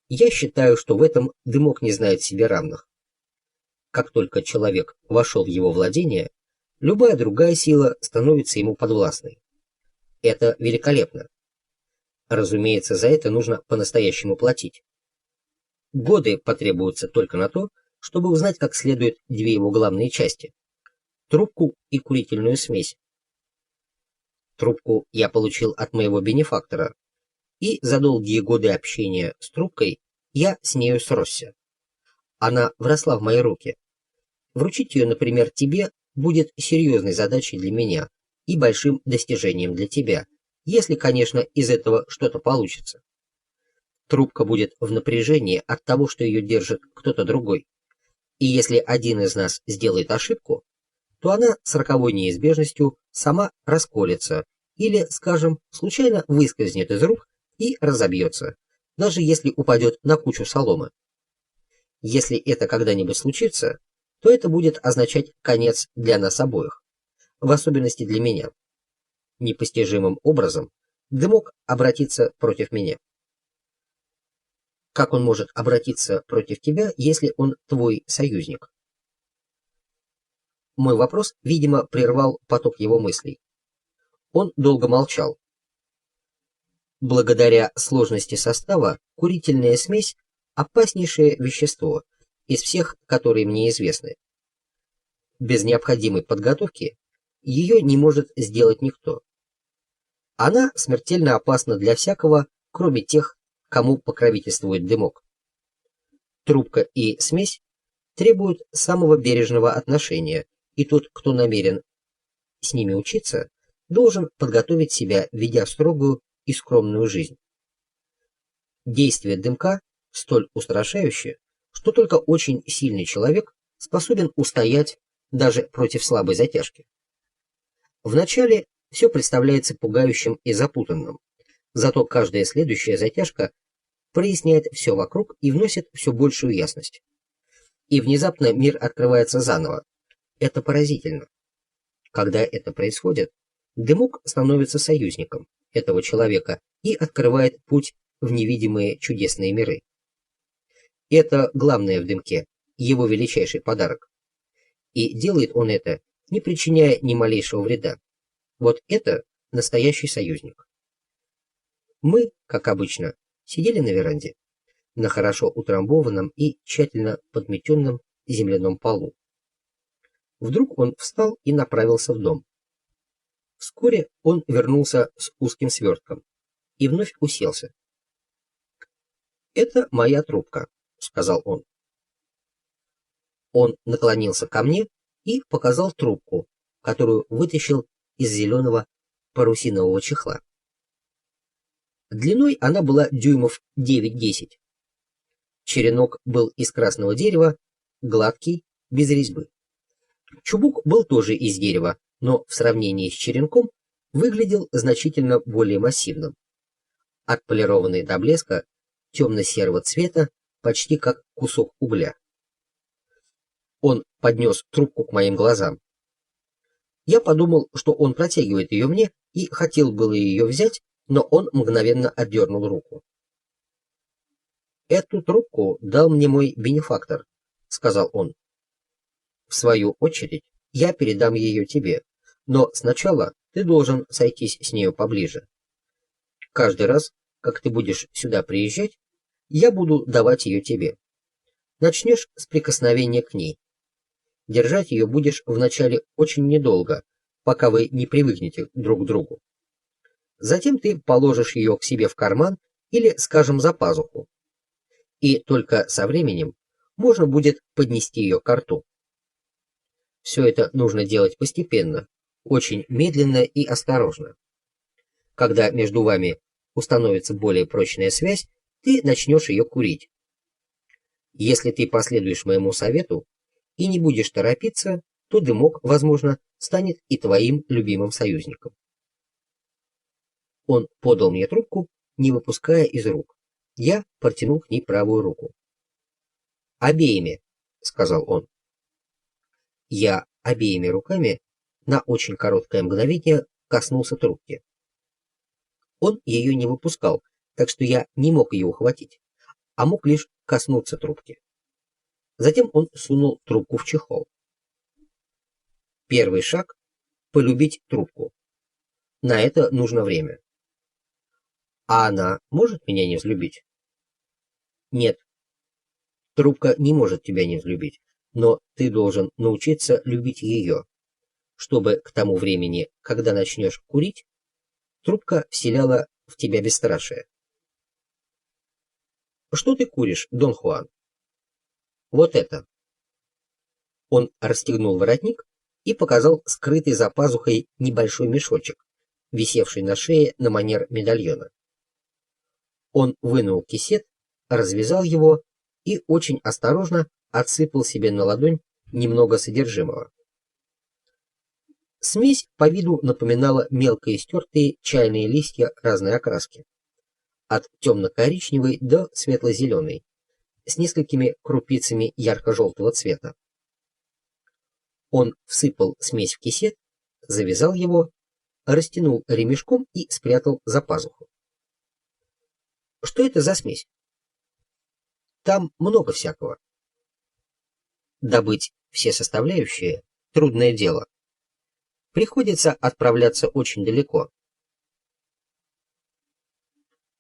Я считаю, что в этом Дымок не знает себе равных. Как только человек вошел в его владение, любая другая сила становится ему подвластной. Это великолепно. Разумеется, за это нужно по-настоящему платить. Годы потребуются только на то, чтобы узнать как следует две его главные части — трубку и курительную смесь. Трубку я получил от моего бенефактора, и за долгие годы общения с трубкой я с нею сросся. Она вросла в мои руки. Вручить ее, например, тебе будет серьезной задачей для меня и большим достижением для тебя, если, конечно, из этого что-то получится. Трубка будет в напряжении от того, что ее держит кто-то другой. И если один из нас сделает ошибку, то она с роковой неизбежностью сама расколется или, скажем, случайно выскользнет из рук и разобьется, даже если упадет на кучу соломы. Если это когда-нибудь случится, то это будет означать конец для нас обоих, в особенности для меня. Непостижимым образом дымок обратится против меня. Как он может обратиться против тебя, если он твой союзник? Мой вопрос, видимо, прервал поток его мыслей. Он долго молчал. Благодаря сложности состава, курительная смесь – опаснейшее вещество из всех, которые мне известны. Без необходимой подготовки ее не может сделать никто. Она смертельно опасна для всякого, кроме тех, кому покровительствует дымок. Трубка и смесь требуют самого бережного отношения, и тот, кто намерен с ними учиться, должен подготовить себя, ведя строгую и скромную жизнь. Действие дымка столь устрашающее, что только очень сильный человек способен устоять даже против слабой затяжки. Вначале все представляется пугающим и запутанным, зато каждая следующая затяжка проясняет все вокруг и вносит все большую ясность. И внезапно мир открывается заново. Это поразительно. Когда это происходит, дымок становится союзником этого человека и открывает путь в невидимые чудесные миры. Это главное в дымке, его величайший подарок. И делает он это, не причиняя ни малейшего вреда. Вот это настоящий союзник. Мы, как обычно, сидели на веранде, на хорошо утрамбованном и тщательно подметенном земляном полу. Вдруг он встал и направился в дом. Вскоре он вернулся с узким свертком и вновь уселся. «Это моя трубка», — сказал он. Он наклонился ко мне и показал трубку, которую вытащил из зеленого парусинового чехла. Длиной она была дюймов 9-10. Черенок был из красного дерева, гладкий, без резьбы. Чубук был тоже из дерева, но в сравнении с черенком выглядел значительно более массивным. Отполированный до блеска, темно-серого цвета, почти как кусок угля. Он поднес трубку к моим глазам. Я подумал, что он протягивает ее мне, и хотел было ее взять, но он мгновенно отдернул руку. «Эту трубку дал мне мой бенефактор», — сказал он. «В свою очередь, я передам ее тебе, но сначала ты должен сойтись с нею поближе. Каждый раз, как ты будешь сюда приезжать, я буду давать ее тебе. Начнешь с прикосновения к ней. Держать ее будешь вначале очень недолго, пока вы не привыкнете друг к другу. Затем ты положишь ее к себе в карман или, скажем, за пазуху. И только со временем можно будет поднести ее к рту. Все это нужно делать постепенно, очень медленно и осторожно. Когда между вами установится более прочная связь, ты начнешь ее курить. Если ты последуешь моему совету и не будешь торопиться, то дымок, возможно, станет и твоим любимым союзником. Он подал мне трубку, не выпуская из рук. Я протянул к ней правую руку. «Обеими», — сказал он. Я обеими руками на очень короткое мгновение коснулся трубки. Он ее не выпускал, так что я не мог ее ухватить, а мог лишь коснуться трубки. Затем он сунул трубку в чехол. Первый шаг — полюбить трубку. На это нужно время. А она может меня не взлюбить? Нет. Трубка не может тебя не взлюбить, но ты должен научиться любить ее, чтобы к тому времени, когда начнешь курить, трубка вселяла в тебя бесстрашие. Что ты куришь, Дон Хуан? Вот это. Он расстегнул воротник и показал скрытый за пазухой небольшой мешочек, висевший на шее на манер медальона. Он вынул кисет, развязал его и очень осторожно отсыпал себе на ладонь немного содержимого. Смесь по виду напоминала мелко истертые чайные листья разной окраски, от темно-коричневой до светло-зеленой, с несколькими крупицами ярко-желтого цвета. Он всыпал смесь в кисет, завязал его, растянул ремешком и спрятал за пазуху. Что это за смесь? Там много всякого. Добыть все составляющие — трудное дело. Приходится отправляться очень далеко.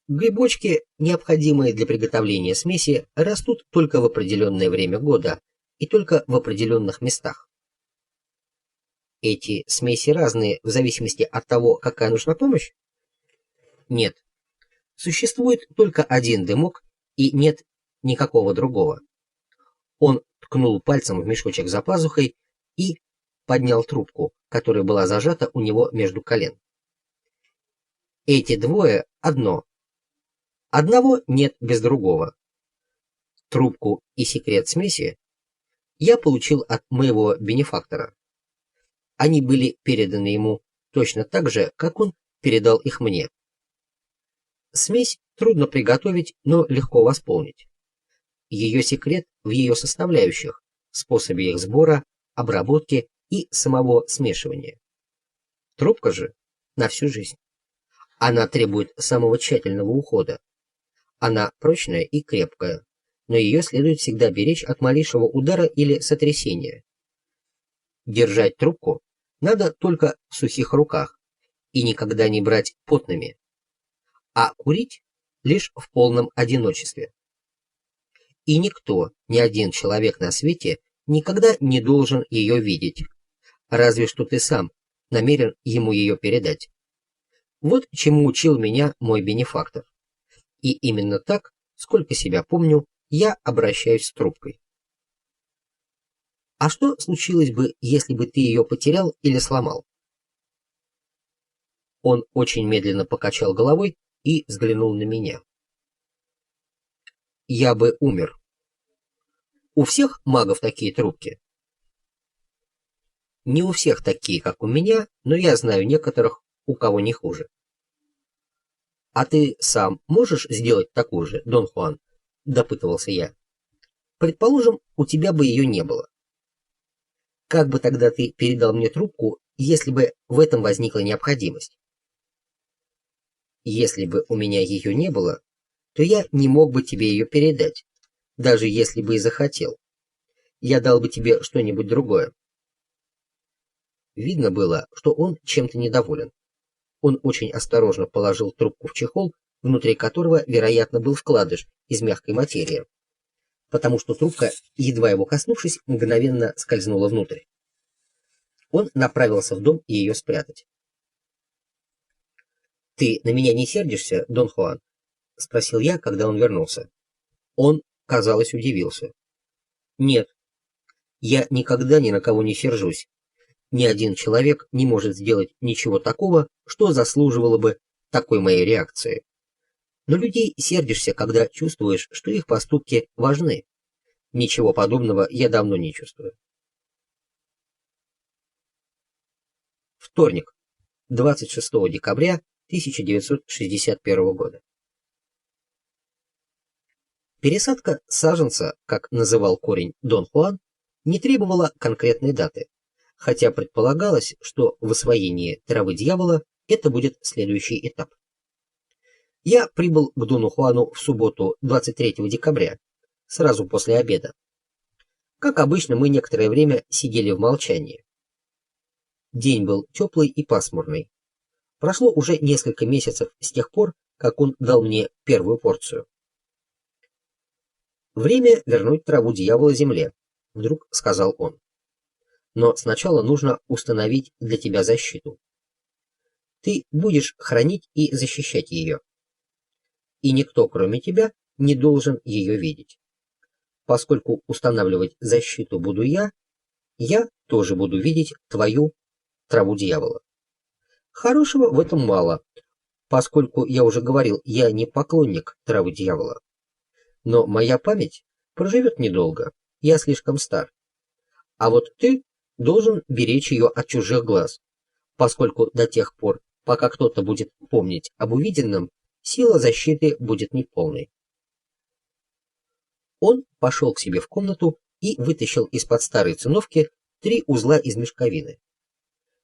Грибочки, необходимые для приготовления смеси, растут только в определенное время года и только в определенных местах. Эти смеси разные в зависимости от того, какая нужна помощь? Нет. Существует только один дымок и нет никакого другого. Он ткнул пальцем в мешочек за пазухой и поднял трубку, которая была зажата у него между колен. Эти двое одно. Одного нет без другого. Трубку и секрет смеси я получил от моего бенефактора. Они были переданы ему точно так же, как он передал их мне. Смесь трудно приготовить, но легко восполнить. Ее секрет в ее составляющих, способе их сбора, обработки и самого смешивания. Трубка же на всю жизнь. Она требует самого тщательного ухода. Она прочная и крепкая, но ее следует всегда беречь от малейшего удара или сотрясения. Держать трубку надо только в сухих руках и никогда не брать потными, а курить лишь в полном одиночестве. И никто, ни один человек на свете никогда не должен ее видеть, разве что ты сам намерен ему ее передать. Вот чему учил меня мой бенефактор. И именно так, сколько себя помню, я обращаюсь с трубкой. А что случилось бы, если бы ты ее потерял или сломал? Он очень медленно покачал головой и взглянул на меня. Я бы умер. У всех магов такие трубки? Не у всех такие, как у меня, но я знаю некоторых, у кого не хуже. А ты сам можешь сделать такую же, Дон Хуан? Допытывался я. Предположим, у тебя бы ее не было. Как бы тогда ты передал мне трубку, если бы в этом возникла необходимость? Если бы у меня ее не было, то я не мог бы тебе ее передать, даже если бы и захотел. Я дал бы тебе что-нибудь другое. Видно было, что он чем-то недоволен. Он очень осторожно положил трубку в чехол, внутри которого, вероятно, был вкладыш из мягкой материи, потому что трубка, едва его коснувшись, мгновенно скользнула внутрь. Он направился в дом ее спрятать. «Ты на меня не сердишься, Дон Хуан?» — спросил я, когда он вернулся. Он, казалось, удивился. «Нет, я никогда ни на кого не сержусь. Ни один человек не может сделать ничего такого, что заслуживало бы такой моей реакции. Но людей сердишься, когда чувствуешь, что их поступки важны. Ничего подобного я давно не чувствую». Вторник, 26 декабря 1961 года. Пересадка саженца, как называл корень Дон Хуан, не требовала конкретной даты, хотя предполагалось, что в освоении травы дьявола это будет следующий этап. Я прибыл к Дону Хуану в субботу 23 декабря, сразу после обеда. Как обычно, мы некоторое время сидели в молчании. День был теплый и пасмурный. Прошло уже несколько месяцев с тех пор, как он дал мне первую порцию. «Время вернуть траву дьявола земле», — вдруг сказал он. «Но сначала нужно установить для тебя защиту. Ты будешь хранить и защищать ее. И никто, кроме тебя, не должен ее видеть. Поскольку устанавливать защиту буду я тоже буду видеть твою траву дьявола. Хорошего в этом мало. Поскольку я уже говорил, я не поклонник травы дьявола. Но моя память проживет недолго, я слишком стар. А вот ты должен беречь ее от чужих глаз, поскольку до тех пор, пока кто-то будет помнить об увиденном, сила защиты будет неполной. Он пошел к себе в комнату и вытащил из-под старой циновки 3 узла из мешковины.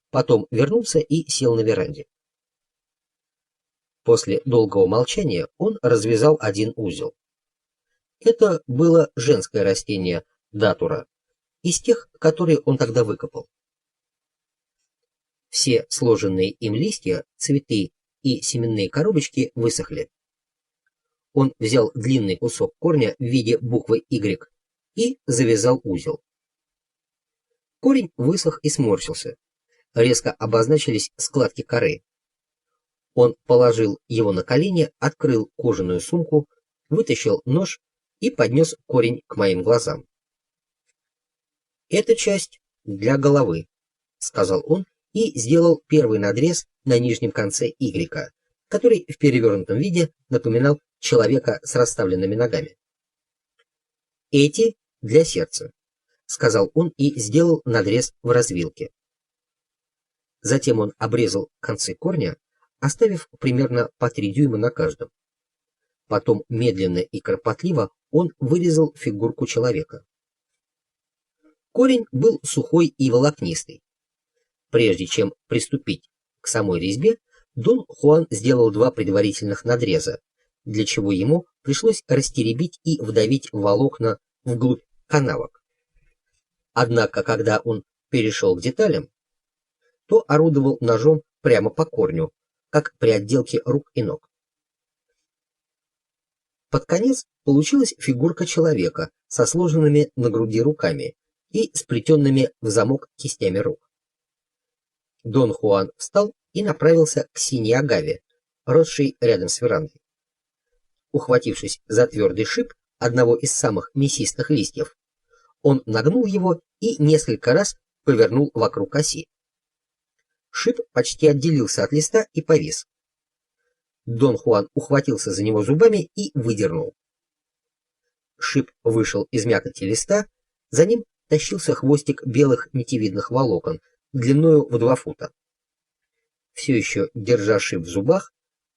Потом вернулся и сел на веранде. После долгого молчания он развязал один узел. Это было женское растение датура, из тех, которые он тогда выкопал. Все сложенные им листья, цветы и семенные коробочки высохли. Он взял длинный кусок корня в виде буквы Y и завязал узел. Корень высох и сморщился. Резко обозначились складки коры. Он положил его на колени, открыл кожаную сумку, вытащил нож и поднес корень к моим глазам. «Эта часть для головы», — сказал он и сделал первый надрез на нижнем конце Y, который в перевернутом виде напоминал человека с расставленными ногами. «Эти для сердца», — сказал он и сделал надрез в развилке. Затем он обрезал концы корня, оставив примерно по 3 дюйма на каждом. Потом медленно и кропотливо он вырезал фигурку человека. Корень был сухой и волокнистый. Прежде чем приступить к самой резьбе, Дон Хуан сделал 2 предварительных надреза, для чего ему пришлось растеребить и вдавить волокна вглубь канавок. Однако, когда он перешел к деталям, то орудовал ножом прямо по корню, как при отделке рук и ног. Под конец получилась фигурка человека со сложенными на груди руками и сплетенными в замок кистями рук. Дон Хуан встал и направился к синей агаве, росшей рядом с верандой. Ухватившись за твердый шип одного из самых мясистых листьев, он нагнул его и несколько раз повернул вокруг оси. Шип почти отделился от листа и повис. Дон Хуан ухватился за него зубами и выдернул. Шип вышел из мякоти листа, за ним тащился хвостик белых нитевидных волокон длиною в 2 фута. Все еще держа шип в зубах,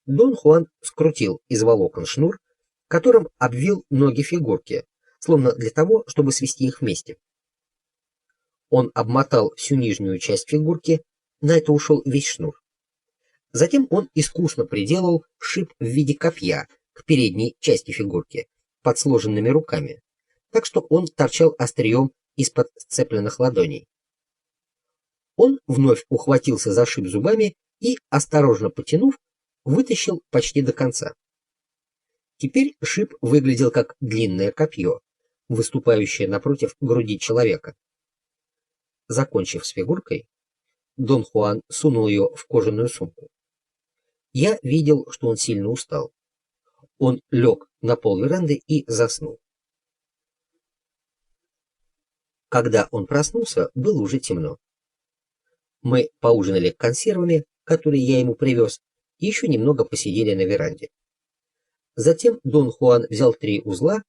Дон Хуан скрутил из волокон шнур, которым обвил ноги фигурки, словно для того, чтобы свести их вместе. Он обмотал всю нижнюю часть фигурки, на это ушел весь шнур. Затем он искусно приделал шип в виде копья к передней части фигурки, под сложенными руками, так что он торчал острием из-под сцепленных ладоней. Он вновь ухватился за шип зубами и, осторожно потянув, вытащил почти до конца. Теперь шип выглядел как длинное копье, выступающее напротив груди человека. Закончив с фигуркой, Дон Хуан сунул ее в кожаную сумку. Я видел, что он сильно устал. Он лег на пол веранды и заснул. Когда он проснулся, было уже темно. Мы поужинали консервами, которые я ему привез, и еще немного посидели на веранде. Затем Дон Хуан взял 3 узла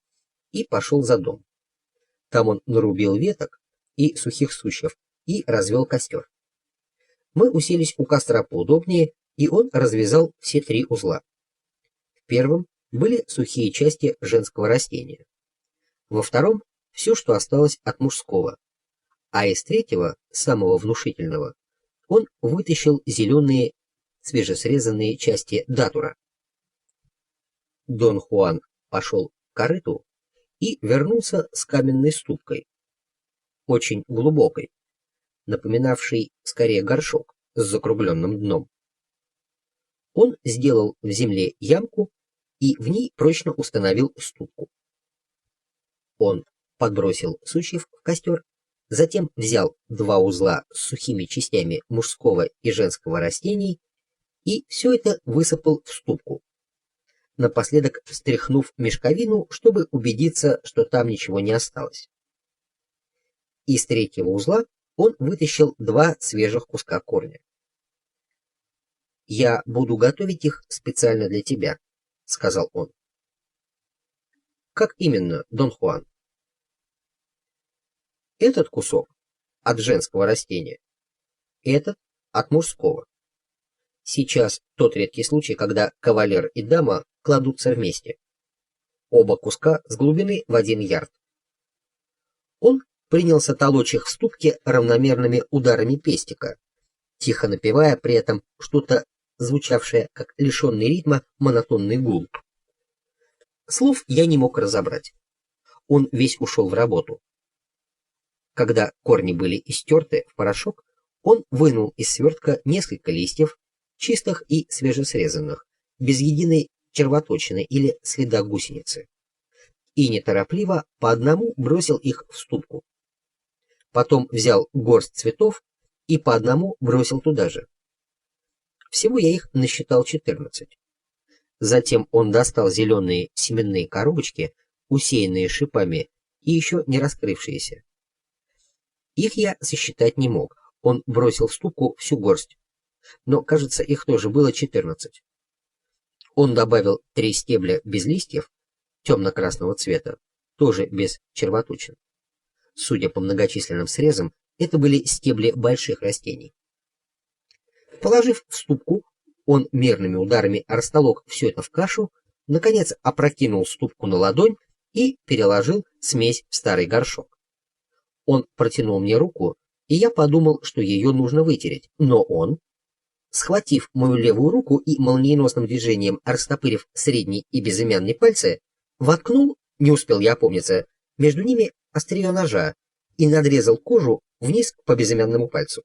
и пошел за дом. Там он нарубил веток и сухих сучьев и развел костер. Мы уселись у костра поудобнее, и он развязал все 3 узла. В первом были сухие части женского растения. Во втором — все, что осталось от мужского. А из третьего, самого внушительного, он вытащил зеленые свежесрезанные части датура. Дон Хуан пошел к корыту и вернулся с каменной ступкой, очень глубокой, напоминавшей скорее горшок с закругленным дном. Он сделал в земле ямку и в ней прочно установил ступку. Он подбросил сучьев в костер, затем взял 2 узла с сухими частями мужского и женского растений и все это высыпал в ступку, напоследок встряхнув мешковину, чтобы убедиться, что там ничего не осталось. Из 3-го узла он вытащил 2 свежих куска корня. «Я буду готовить их специально для тебя», — сказал он. «Как именно, Дон Хуан?» «Этот кусок от женского растения, этот от мужского. Сейчас тот редкий случай, когда кавалер и дама кладутся вместе. Оба куска с глубины в 1 ярд». Он принялся толочь их в ступке равномерными ударами пестика, тихо напевая при этом что-то, звучавшее как лишенный ритма монотонный гул. Слов я не мог разобрать. Он весь ушел в работу. Когда корни были истерты в порошок, он вынул из свертка несколько листьев, чистых и свежесрезанных, без единой червоточины или следа гусеницы, и неторопливо по одному бросил их в ступку. Потом взял горсть цветов и по одному бросил туда же. Всего я их насчитал 14. Затем он достал зеленые семенные коробочки, усеянные шипами и еще не раскрывшиеся. Их я сосчитать не мог, он бросил в ступку всю горсть, но, кажется, их тоже было 14. Он добавил 3 стебля без листьев, темно-красного цвета, тоже без червоточин. Судя по многочисленным срезам, это были стебли больших растений. Положив в ступку, он мерными ударами растолок все это в кашу, наконец опрокинул ступку на ладонь и переложил смесь в старый горшок. Он протянул мне руку, и я подумал, что ее нужно вытереть, но он, схватив мою левую руку и молниеносным движением растопырив средний и безымянный пальцы, воткнул, не успел я опомниться, между ними острие ножа и надрезал кожу вниз по безымянному пальцу.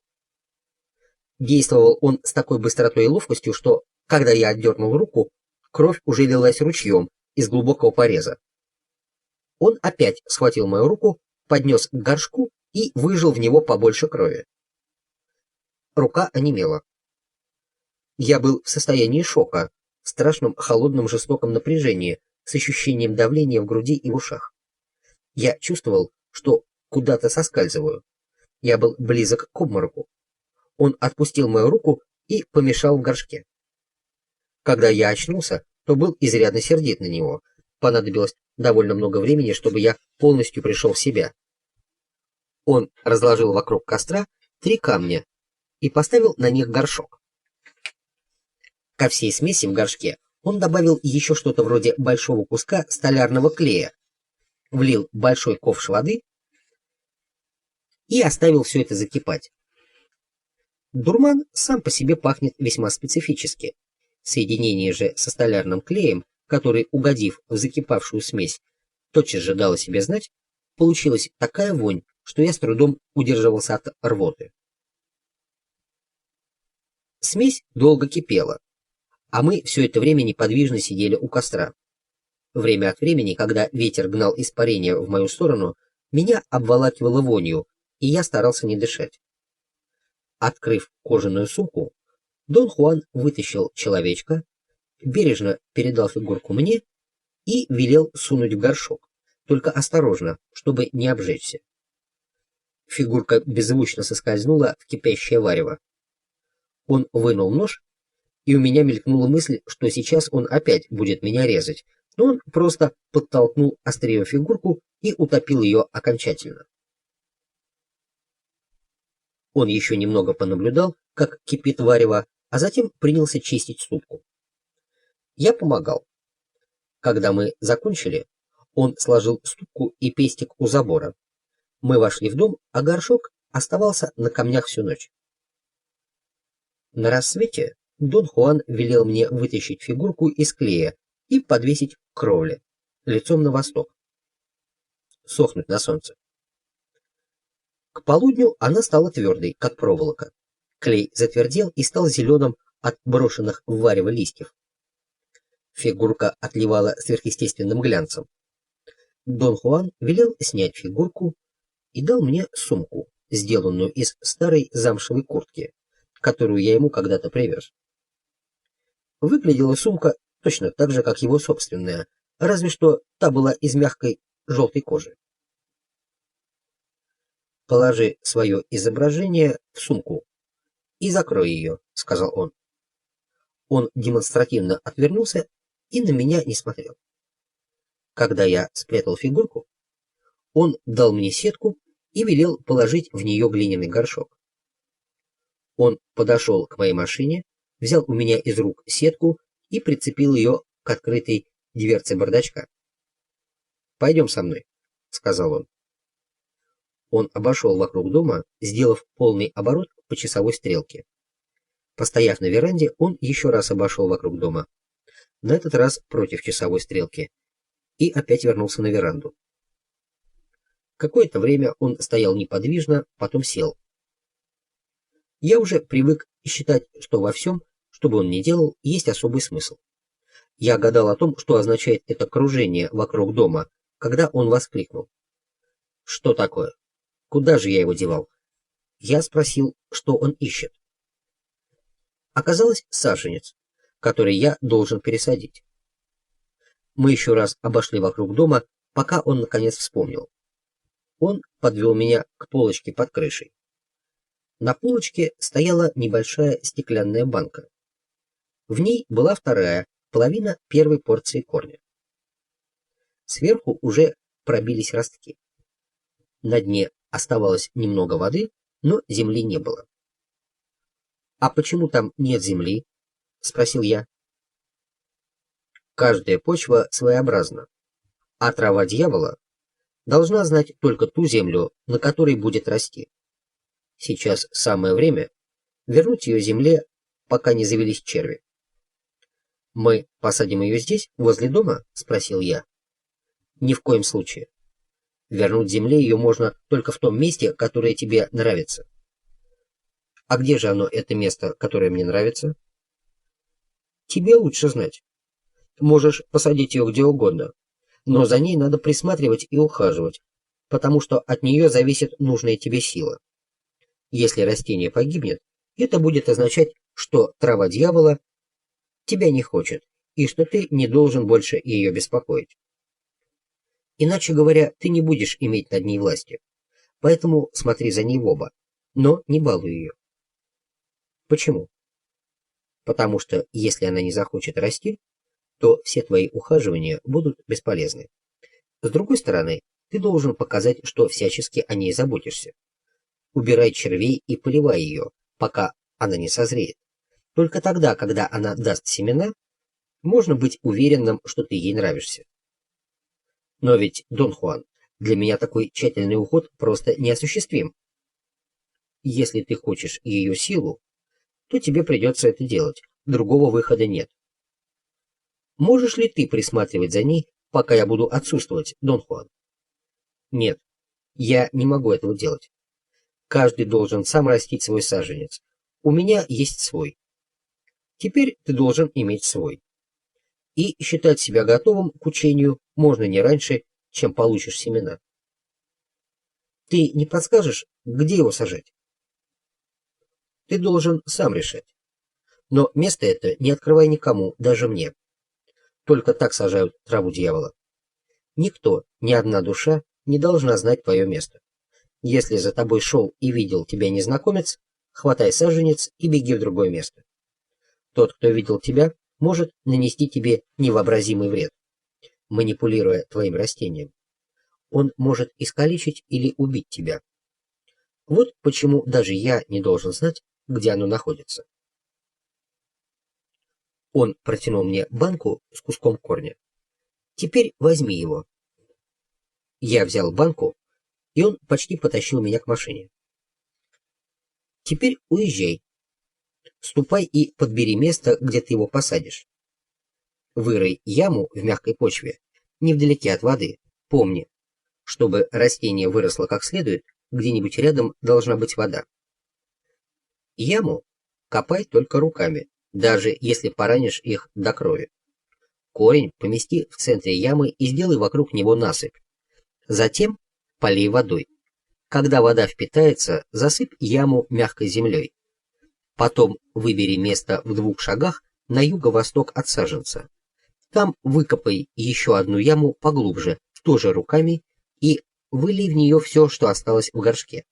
Действовал он с такой быстротой и ловкостью, что, когда я отдернул руку, кровь уже лилась ручьем из глубокого пореза. Он опять схватил мою руку, поднес к горшку и выжил в него побольше крови. Рука онемела. Я был в состоянии шока, в страшном холодном жестоком напряжении, с ощущением давления в груди и в ушах. Я чувствовал, что куда-то соскальзываю. Я был близок к обмороку. Он отпустил мою руку и помешал в горшке. Когда я очнулся, то был изрядно сердит на него. Понадобилось довольно много времени, чтобы я полностью пришел в себя. Он разложил вокруг костра 3 камня и поставил на них горшок. Ко всей смеси в горшке он добавил еще что-то вроде большого куска столярного клея, влил большой ковш воды и оставил все это закипать. Дурман сам по себе пахнет весьма специфически. Соединение же со столярным клеем, который, угодив в закипавшую смесь, тотчас же дал о себе знать, получилась такая вонь, что я с трудом удерживался от рвоты. Смесь долго кипела, а мы все это время неподвижно сидели у костра. Время от времени, когда ветер гнал испарение в мою сторону, меня обволакивало вонью, и я старался не дышать. Открыв кожаную сумку, Дон Хуан вытащил человечка, бережно передал фигурку мне и велел сунуть в горшок, только осторожно, чтобы не обжечься. Фигурка беззвучно соскользнула в кипящее варево. Он вынул нож, и у меня мелькнула мысль, что сейчас он опять будет меня резать, но он просто подтолкнул острием фигурку и утопил ее окончательно. Он еще немного понаблюдал, как кипит варево, а затем принялся чистить ступку. Я помогал. Когда мы закончили, он сложил ступку и пестик у забора. Мы вошли в дом, а горшок оставался на камнях всю ночь. На рассвете Дон Хуан велел мне вытащить фигурку из клея и подвесить к кровле, лицом на восток, сохнуть на солнце. К полудню она стала твердой, как проволока. Клей затвердел и стал зеленым от брошенных в варево листьев. Фигурка отливала сверхъестественным глянцем. Дон Хуан велел снять фигурку и дал мне сумку, сделанную из старой замшевой куртки, которую я ему когда-то привез. Выглядела сумка точно так же, как его собственная, разве что та была из мягкой желтой кожи. «Положи свое изображение в сумку и закрой ее», — сказал он. Он демонстративно отвернулся и на меня не смотрел. Когда я спрятал фигурку, он дал мне сетку и велел положить в нее глиняный горшок. Он подошел к моей машине, взял у меня из рук сетку и прицепил ее к открытой дверце бардачка. «Пойдем со мной», — сказал он. Он обошел вокруг дома, сделав полный оборот по часовой стрелке. Постояв на веранде, он еще раз обошел вокруг дома, на этот раз против часовой стрелки, и опять вернулся на веранду. Какое-то время он стоял неподвижно, потом сел. Я уже привык считать, что во всем, что бы он ни делал, есть особый смысл. Я гадал о том, что означает это кружение вокруг дома, когда он воскликнул: «Что такое? Куда же я его девал?» Я спросил, что он ищет. Оказалось, саженец, который я должен пересадить. Мы еще раз обошли вокруг дома, пока он наконец вспомнил. Он подвел меня к полочке под крышей. На полочке стояла небольшая стеклянная банка. В ней была вторая половина первой порции корня. Сверху уже пробились ростки. На дне оставалось немного воды, но земли не было. «А почему там нет земли?» — спросил я. «Каждая почва своеобразна, а трава дьявола должна знать только ту землю, на которой будет расти. Сейчас самое время вернуть ее земле, пока не завелись черви». «Мы посадим ее здесь, возле дома?» — спросил я. «Ни в коем случае. Вернуть земле ее можно только в том месте, которое тебе нравится». «А где же оно, это место, которое мне нравится?» «Тебе лучше знать. Можешь посадить ее где угодно, но за ней надо присматривать и ухаживать, потому что от нее зависит нужная тебе сила. Если растение погибнет, это будет означать, что трава дьявола тебя не хочет, и что ты не должен больше ее беспокоить. Иначе говоря, ты не будешь иметь над ней власти, поэтому смотри за ней в оба, но не балуй ее». «Почему?» «Потому что если она не захочет расти, то все твои ухаживания будут бесполезны. С другой стороны, ты должен показать, что всячески о ней заботишься. Убирай червей и поливай ее, пока она не созреет. Только тогда, когда она даст семена, можно быть уверенным, что ты ей нравишься». «Но ведь, Дон Хуан, для меня такой тщательный уход просто неосуществим». «Если ты хочешь ее силу, то тебе придется это делать, другого выхода нет». «Можешь ли ты присматривать за ней, пока я буду отсутствовать, Дон Хуан?» «Нет, я не могу этого делать. Каждый должен сам растить свой саженец. У меня есть свой. Теперь ты должен иметь свой. И считать себя готовым к учению можно не раньше, чем получишь семена. Ты не подскажешь, где его сажать?» «Ты должен сам решать. Но место это не открывай никому, даже мне. Только так сажают траву дьявола. Никто, ни одна душа не должна знать твое место. Если за тобой шел и видел тебя незнакомец, хватай саженец и беги в другое место. Тот, кто видел тебя, может нанести тебе невообразимый вред, манипулируя твоим растением. Он может искалечить или убить тебя. Вот почему даже я не должен знать, где оно находится». Он протянул мне банку с куском корня. «Теперь возьми его». Я взял банку, и он почти потащил меня к машине. «Теперь уезжай. Ступай и подбери место, где ты его посадишь. Вырой яму в мягкой почве, невдалеке от воды. Помни, чтобы растение выросло как следует, где-нибудь рядом должна быть вода. Яму копай только руками, даже если поранишь их до крови. Корень помести в центре ямы и сделай вокруг него насыпь. Затем полей водой. Когда вода впитается, засыпь яму мягкой землей. Потом выбери место в 2 шагах на юго-восток от саженца. Там выкопай еще одну яму поглубже, тоже руками, и вылей в нее все, что осталось в горшке.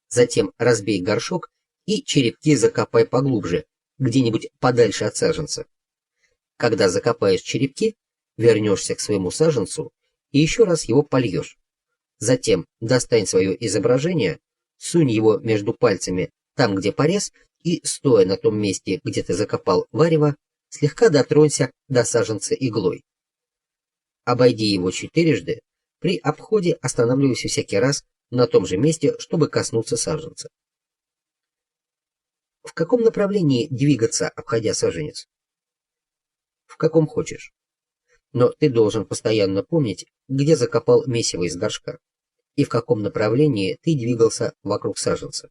Затем разбей горшок и черепки закопай поглубже, где-нибудь подальше от саженца. Когда закопаешь черепки, вернешься к своему саженцу и еще раз его польешь. Затем достань свое изображение, сунь его между пальцами там, где порез, и, стоя на том месте, где ты закопал варево, слегка дотронься до саженца иглой. Обойди его 4 при обходе останавливайся всякий раз на том же месте, чтобы коснуться саженца. В каком направлении двигаться, обходя саженец? В каком хочешь. Но ты должен постоянно помнить, где закопал месиво из горшка, и в каком направлении ты двигался вокруг саженца.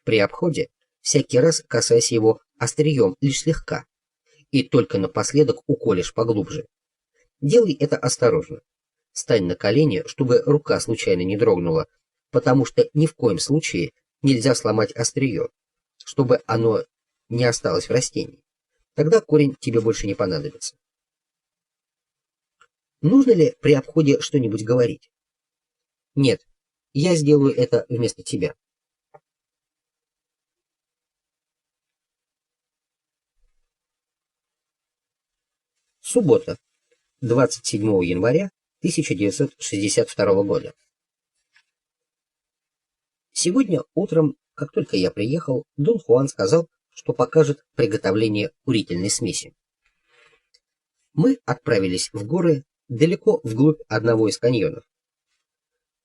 При обходе всякий раз касайся его острием лишь слегка, и только напоследок уколешь поглубже. Делай это осторожно. Стань на колени, чтобы рука случайно не дрогнула, потому что ни в коем случае нельзя сломать острие, чтобы оно не осталось в растении. Тогда корень тебе больше не понадобится. Нужно ли при обходе что-нибудь говорить? Нет, я сделаю это вместо тебя. Суббота, 27 января 1962 года. Сегодня утром, как только я приехал, Дон Хуан сказал, что покажет приготовление курительной смеси. Мы отправились в горы, далеко вглубь одного из каньонов.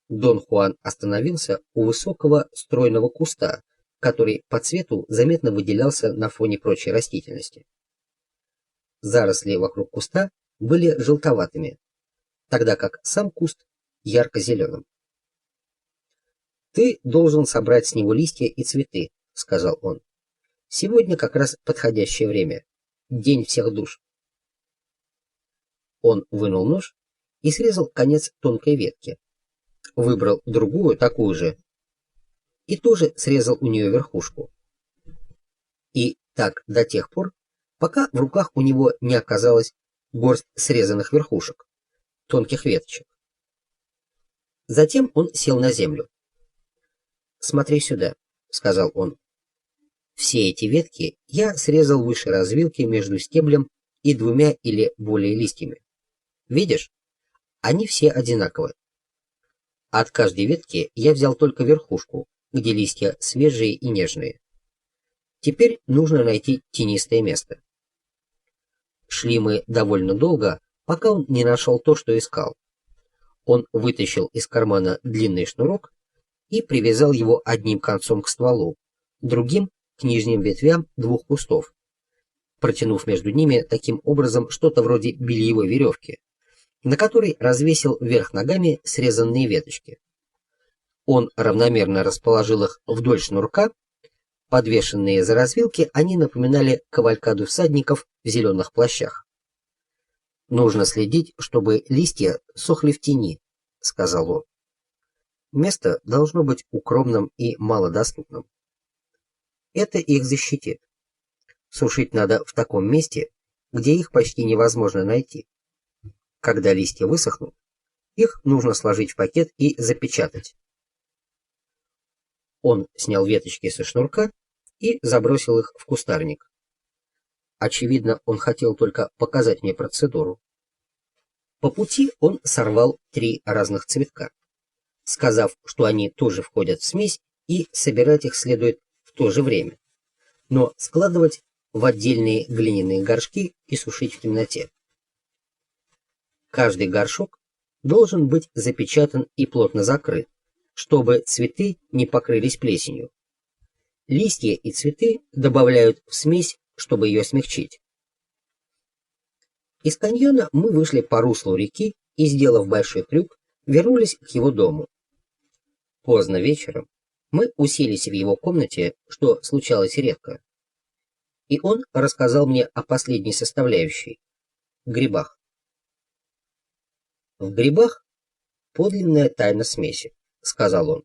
Дон Хуан остановился у высокого стройного куста, который по цвету заметно выделялся на фоне прочей растительности. Заросли вокруг куста были желтоватыми, тогда как сам куст ярко-зеленым. «Ты должен собрать с него листья и цветы», — сказал он. «Сегодня как раз подходящее время. День всех душ». Он вынул нож и срезал конец тонкой ветки, выбрал другую, такую же, и тоже срезал у нее верхушку. И так до тех пор, пока в руках у него не оказалась горсть срезанных верхушек, тонких веточек. Затем он сел на землю. «Смотри сюда», — сказал он. «Все эти ветки я срезал выше развилки между стеблем и 2 или более листьями. Видишь? Они все одинаковы. От каждой ветки я взял только верхушку, где листья свежие и нежные. Теперь нужно найти тенистое место». Шли мы довольно долго, пока он не нашел то, что искал. Он вытащил из кармана длинный шнурок и привязал его одним концом к стволу, другим к нижним ветвям 2 кустов, протянув между ними таким образом что-то вроде бельевой веревки, на которой развесил вверх ногами срезанные веточки. Он равномерно расположил их вдоль шнурка. Подвешенные за развилки, они напоминали кавалькаду всадников в зеленых плащах. «Нужно следить, чтобы листья сохли в тени», — сказал он. «Место должно быть укромным и малодоступным. Это их защитит. Сушить надо в таком месте, где их почти невозможно найти. Когда листья высохнут, их нужно сложить в пакет и запечатать». Он снял веточки со шнурка и забросил их в кустарник. Очевидно, он хотел только показать мне процедуру. По пути он сорвал 3 разных цветка, сказав, что они тоже входят в смесь и собирать их следует в то же время, но складывать в отдельные глиняные горшки и сушить в темноте. Каждый горшок должен быть запечатан и плотно закрыт, чтобы цветы не покрылись плесенью. Листья и цветы добавляют в смесь, чтобы ее смягчить. Из каньона мы вышли по руслу реки и, сделав большой крюк, вернулись к его дому. Поздно вечером мы уселись в его комнате, что случалось редко, и он рассказал мне о последней составляющей — грибах. «В грибах подлинная тайна смеси», — сказал он.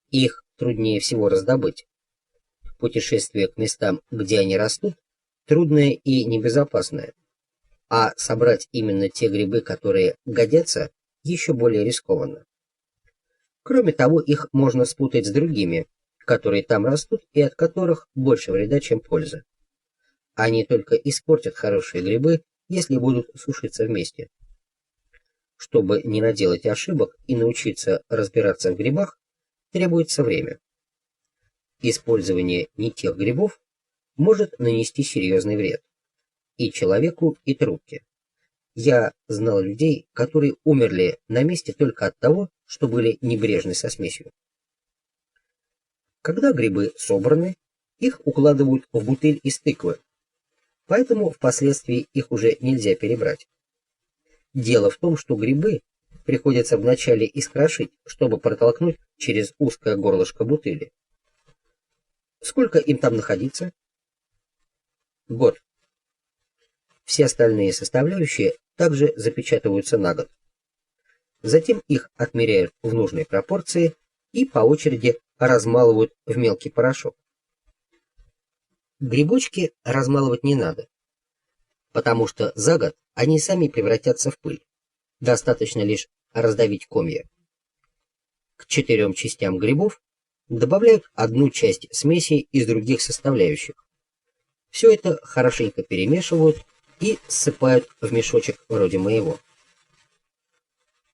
«Их труднее всего раздобыть. Путешествие к местам, где они растут, трудное и небезопасное, а собрать именно те грибы, которые годятся, еще более рискованно. Кроме того, их можно спутать с другими, которые там растут и от которых больше вреда, чем пользы. Они только испортят хорошие грибы, если будут сушиться вместе. Чтобы не наделать ошибок и научиться разбираться в грибах, требуется время. Использование не тех грибов может нанести серьезный вред и человеку, и трубке. Я знал людей, которые умерли на месте только от того, что были небрежны со смесью. Когда грибы собраны, их укладывают в бутыль из тыквы, поэтому впоследствии их уже нельзя перебрать. Дело в том, что грибы приходится вначале искрошить, чтобы протолкнуть через узкое горлышко бутыли. Сколько им там находиться? Год. Все остальные составляющие также запечатываются на год. Затем их отмеряют в нужной пропорции и по очереди размалывают в мелкий порошок. Грибочки размалывать не надо, потому что за год они сами превратятся в пыль. Достаточно лишь раздавить комья. К 4 частям грибов добавляют 1 часть смеси из других составляющих. Все это хорошенько перемешивают и ссыпают в мешочек вроде моего.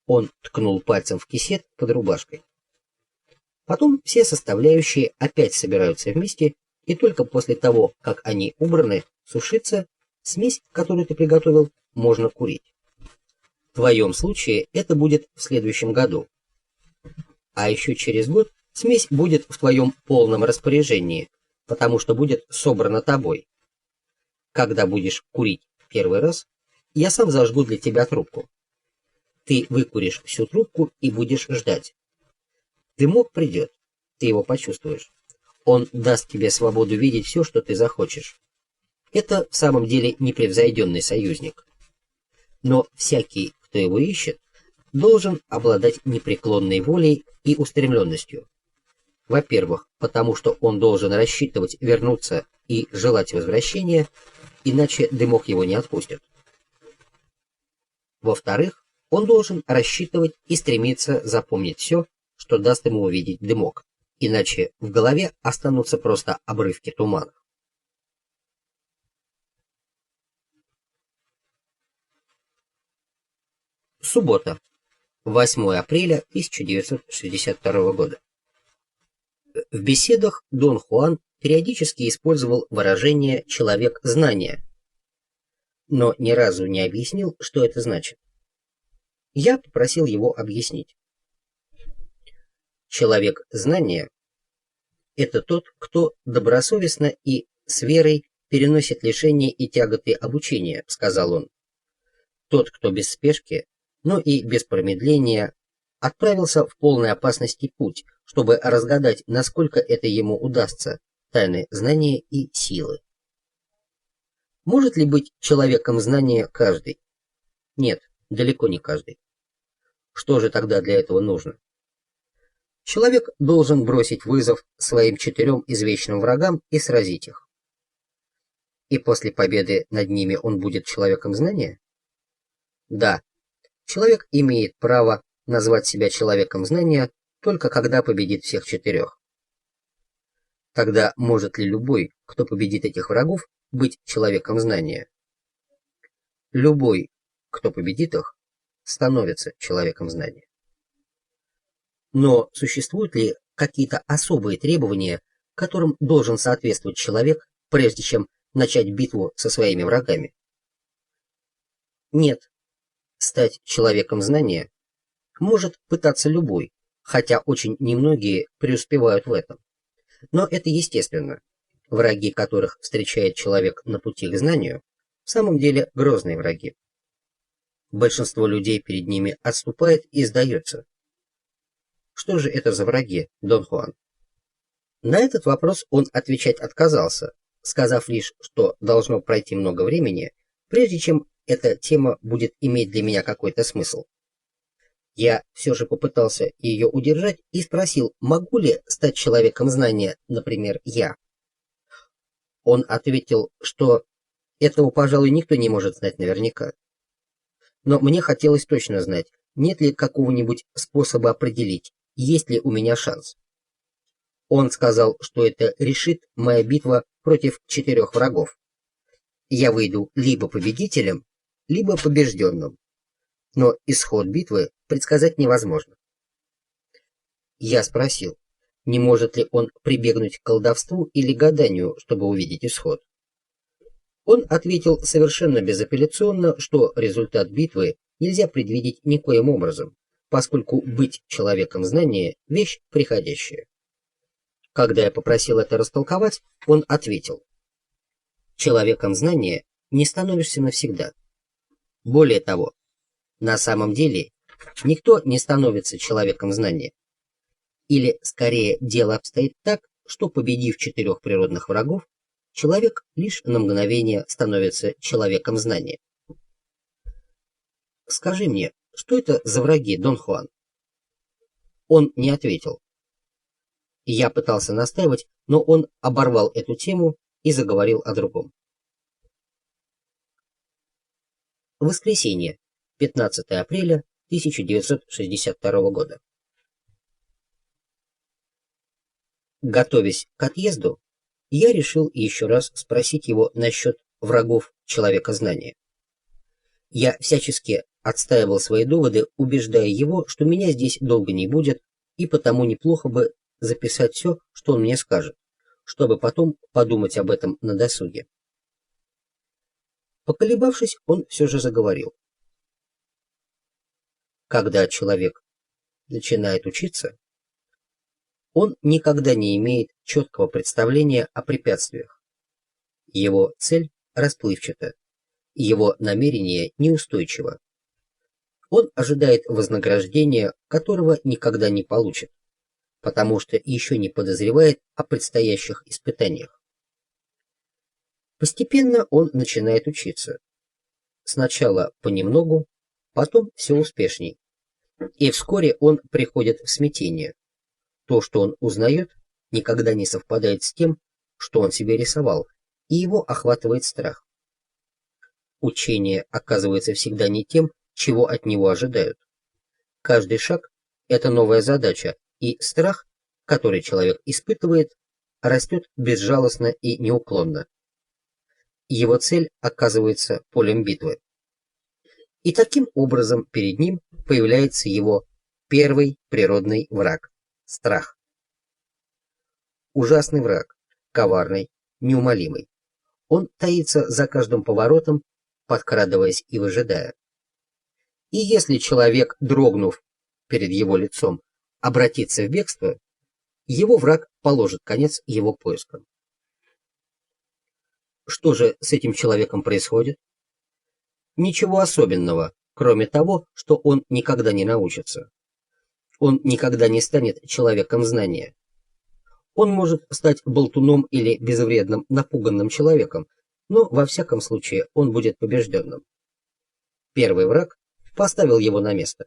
Он ткнул пальцем в кисет под рубашкой. Потом все составляющие опять собираются вместе, и только после того, как они убраны, сушиться, смесь, которую ты приготовил, можно курить. В твоем случае это будет в следующем году. А еще через год смесь будет в твоем полном распоряжении, потому что будет собрана тобой. Когда будешь курить первый раз, я сам зажгу для тебя трубку. Ты выкуришь всю трубку и будешь ждать. Дымок придет, ты его почувствуешь. Он даст тебе свободу видеть все, что ты захочешь. Это в самом деле непревзойденный союзник. Но всякий, кто его ищет, должен обладать непреклонной волей и устремленностью. Во-первых, потому что он должен рассчитывать вернуться и желать возвращения, иначе дымок его не отпустит. Во-вторых, он должен рассчитывать и стремиться запомнить все, что даст ему увидеть дымок, иначе в голове останутся просто обрывки тумана. Суббота, 8 апреля 1962 года. В беседах Дон Хуан периодически использовал выражение «человек знания», но ни разу не объяснил, что это значит. Я попросил его объяснить. Человек знания – это тот, кто добросовестно и с верой переносит лишения и тяготы обучения, сказал он. Тот, кто без спешки, но и без промедления отправился в полной опасности путь, чтобы разгадать, насколько это ему удастся, тайны знания и силы. Может ли быть человеком знания каждый? Нет, далеко не каждый. Что же тогда для этого нужно? Человек должен бросить вызов своим 4 извечным врагам и сразить их. И после победы над ними он будет человеком знания? Да, человек имеет право назвать себя человеком знания только когда победит всех 4. Тогда может ли любой, кто победит этих врагов, быть человеком знания? Любой, кто победит их, становится человеком знания. Но существуют ли какие-то особые требования, которым должен соответствовать человек, прежде чем начать битву со своими врагами? Нет. Стать человеком знания может пытаться любой, хотя очень немногие преуспевают в этом. Но это естественно. Враги, которых встречает человек на пути к знанию, в самом деле грозные враги. Большинство людей перед ними отступает и сдается. Что же это за враги, Дон Хуан? На этот вопрос он отвечать отказался, сказав лишь, что должно пройти много времени, прежде чем эта тема будет иметь для меня какой-то смысл. Я все же попытался ее удержать и спросил, могу ли стать человеком знания, например, я. Он ответил, что этого, пожалуй, никто не может знать наверняка. Но мне хотелось точно знать, нет ли какого-нибудь способа определить, есть ли у меня шанс. Он сказал, что это решит моя битва против 4 врагов. Я выйду либо победителем, либо побежденным, но исход битвы предсказать невозможно. Я спросил, не может ли он прибегнуть к колдовству или гаданию, чтобы увидеть исход. Он ответил совершенно безапелляционно, что результат битвы нельзя предвидеть никоим образом, поскольку быть человеком знания – вещь приходящая. Когда я попросил это растолковать, он ответил: человеком знания не становишься навсегда. Более того, на самом деле никто не становится человеком знания. Или, скорее, дело обстоит так, что, победив 4 природных врагов, человек лишь на мгновение становится человеком знания. Скажи мне, что это за враги, Дон Хуан? Он не ответил. Я пытался настаивать, но он оборвал эту тему и заговорил о другом. Воскресенье, 15 апреля 1962 года. Готовясь к отъезду, я решил еще раз спросить его насчет врагов человека знания. Я всячески отстаивал свои доводы, убеждая его, что меня здесь долго не будет, и потому неплохо бы записать все, что он мне скажет, чтобы потом подумать об этом на досуге. Поколебавшись, он все же заговорил. Когда человек начинает учиться, он никогда не имеет четкого представления о препятствиях. Его цель расплывчата, его намерение неустойчиво. Он ожидает вознаграждения, которого никогда не получит, потому что еще не подозревает о предстоящих испытаниях. Постепенно он начинает учиться. Сначала понемногу, потом все успешней. И вскоре он приходит в смятение. То, что он узнает, никогда не совпадает с тем, что он себе рисовал, и его охватывает страх. Учение оказывается всегда не тем, чего от него ожидают. Каждый шаг – это новая задача, и страх, который человек испытывает, растет безжалостно и неуклонно. Его цель оказывается полем битвы. И таким образом перед ним появляется его первый природный враг – страх. Ужасный враг, коварный, неумолимый. Он таится за каждым поворотом, подкрадываясь и выжидая. И если человек, дрогнув перед его лицом, обратится в бегство, его враг положит конец его поискам. Что же с этим человеком происходит? Ничего особенного, кроме того, что он никогда не научится. Он никогда не станет человеком знания. Он может стать болтуном или безвредным, напуганным человеком, но во всяком случае он будет побежденным. Первый враг поставил его на место.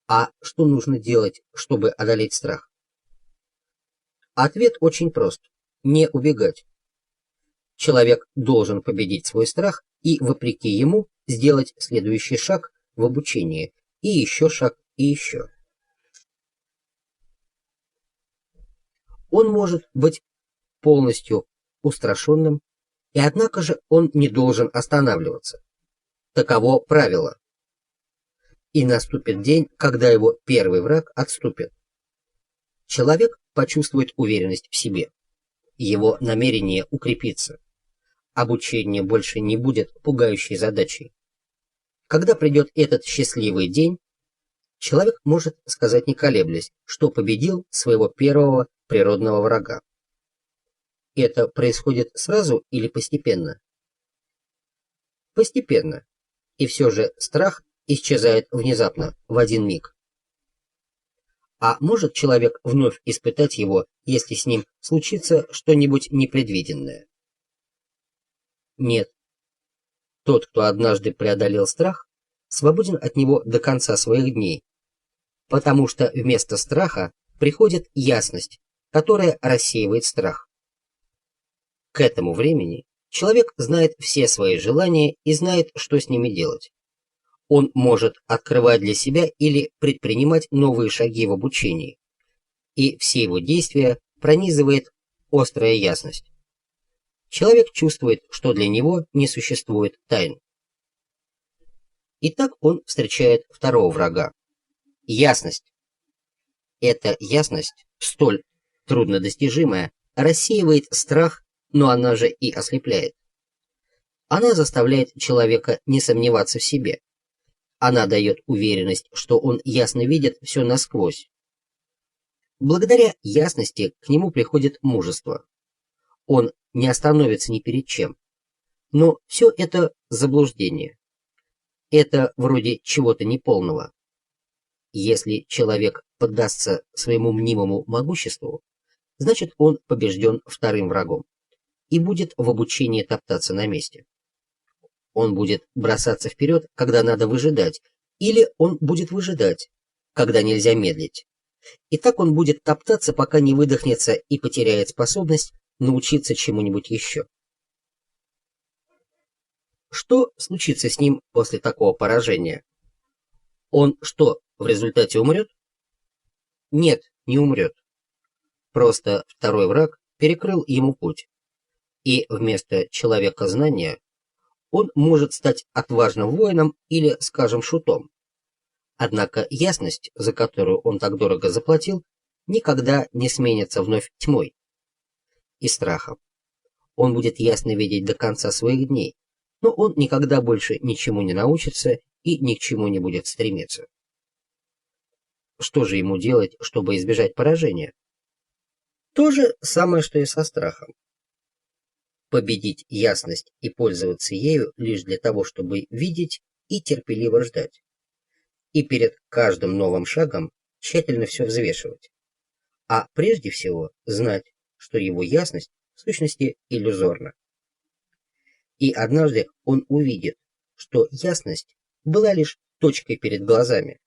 А что нужно делать, чтобы одолеть страх? Ответ очень прост. Не убегать. Человек должен победить свой страх и, вопреки ему, сделать следующий шаг в обучении, и еще шаг, и еще. Он может быть полностью устрашенным, и однако же он не должен останавливаться. Таково правило. И наступит день, когда его первый враг отступит. Человек почувствует уверенность в себе. Его намерение укрепится. Обучение больше не будет пугающей задачей. Когда придет этот счастливый день, человек может сказать не колеблясь, что победил своего первого природного врага. Это происходит сразу или постепенно? Постепенно. И все же страх исчезает внезапно, в один миг. А может человек вновь испытать его, если с ним случится что-нибудь непредвиденное? Нет. Тот, кто однажды преодолел страх, свободен от него до конца своих дней, потому что вместо страха приходит ясность, которая рассеивает страх. К этому времени человек знает все свои желания и знает, что с ними делать. Он может открывать для себя или предпринимать новые шаги в обучении. и все его действия пронизывает острая ясность. Человек чувствует, что для него не существует тайн. Итак, он встречает второго врага. Ясность. Эта ясность, столь труднодостижимая, рассеивает страх, но она же и ослепляет. Она заставляет человека не сомневаться в себе. Она дает уверенность, что он ясно видит все насквозь. Благодаря ясности к нему приходит мужество. Он не остановится ни перед чем. Но все это заблуждение. Это вроде чего-то неполного. Если человек поддастся своему мнимому могуществу, значит он побежден вторым врагом и будет в обучении топтаться на месте. Он будет бросаться вперед, когда надо выжидать, или он будет выжидать, когда нельзя медлить. И так он будет топтаться, пока не выдохнется и потеряет способность научиться чему-нибудь еще. Что случится с ним после такого поражения? Он что, в результате умрет? Нет, не умрет. Просто второй враг перекрыл ему путь. И вместо человека знания он может стать отважным воином или, скажем, шутом. Однако ясность, за которую он так дорого заплатил, никогда не сменится вновь тьмой и страхом. Он будет ясно видеть до конца своих дней, но он никогда больше ничему не научится и ни к чему не будет стремиться. Что же ему делать, чтобы избежать поражения? То же самое, что и со страхом. Победить ясность и пользоваться ею лишь для того, чтобы видеть и терпеливо ждать. И перед каждым новым шагом тщательно все взвешивать. А прежде всего знать, что его ясность в сущности иллюзорна. И однажды он увидит, что ясность была лишь точкой перед глазами.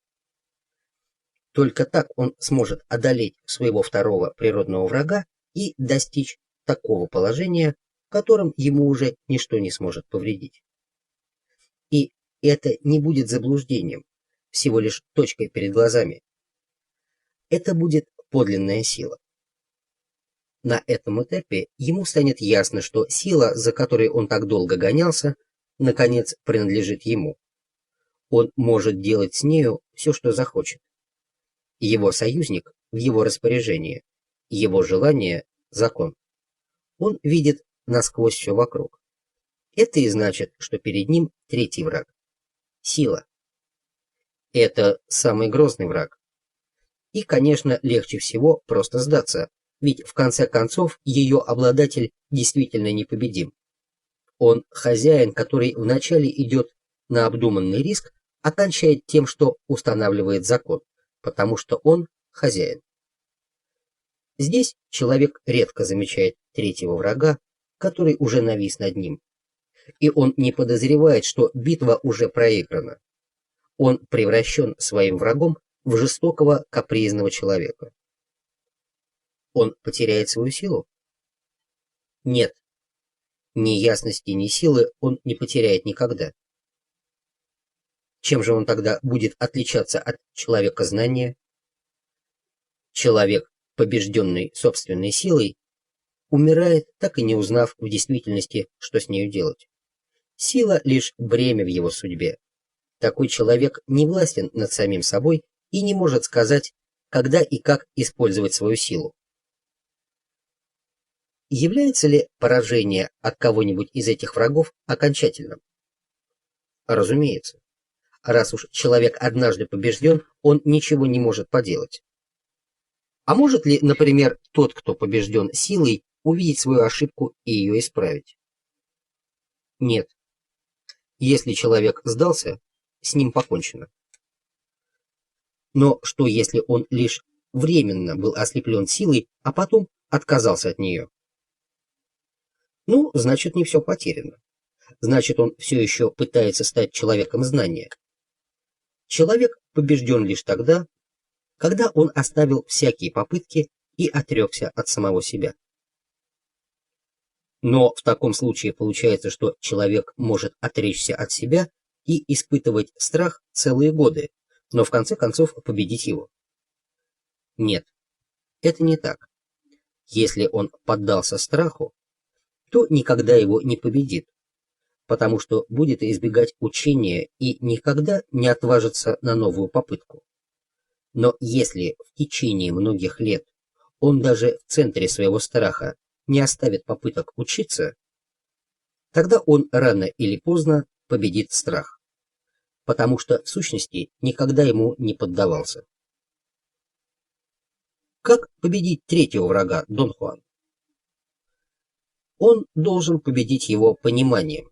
Только так он сможет одолеть своего второго природного врага и достичь такого положения, в котором ему уже ничто не сможет повредить. И это не будет заблуждением, всего лишь точкой перед глазами. Это будет подлинная сила. На этом этапе ему станет ясно, что сила, за которой он так долго гонялся, наконец принадлежит ему. Он может делать с нею все, что захочет. Его союзник в его распоряжении, его желание – закон. Он видит насквозь все вокруг. Это и значит, что перед ним третий враг – сила. Это самый грозный враг. И, конечно, легче всего просто сдаться, ведь в конце концов ее обладатель действительно непобедим. Он хозяин, который вначале идет на обдуманный риск, а кончает тем, что устанавливает закон, потому что он хозяин. Здесь человек редко замечает третьего врага, который уже навис над ним. И он не подозревает, что битва уже проиграна. Он превращен своим врагом в жестокого капризного человека. Он потеряет свою силу? Нет. Ни ясности, ни силы он не потеряет никогда. Чем же он тогда будет отличаться от человека знания? Человек, побежденный собственной силой, умирает, так и не узнав в действительности, что с нею делать. Сила лишь бремя в его судьбе. Такой человек не властен над самим собой и не может сказать, когда и как использовать свою силу. Является ли поражение от кого-нибудь из этих врагов окончательным? Разумеется. Раз уж человек однажды побежден, он ничего не может поделать. А может ли, например, тот, кто побежден силой, увидеть свою ошибку и ее исправить? Нет. Если человек сдался, с ним покончено. Но что, если он лишь временно был ослеплен силой, а потом отказался от нее? Ну, значит, не все потеряно. Значит, он все еще пытается стать человеком знания. Человек побежден лишь тогда, когда он оставил всякие попытки и отрекся от самого себя. Но в таком случае получается, что человек может отречься от себя и испытывать страх целые годы, но в конце концов победить его. Нет, Это не так. Если он поддался страху, то никогда его не победит, потому что будет избегать учения и никогда не отважится на новую попытку. Но если в течение многих лет он даже в центре своего страха не оставит попыток учиться, тогда он рано или поздно победит страх, потому что в сущности никогда ему не поддавался. Как победить третьего врага, Дон Хуан? Он должен победить его пониманием.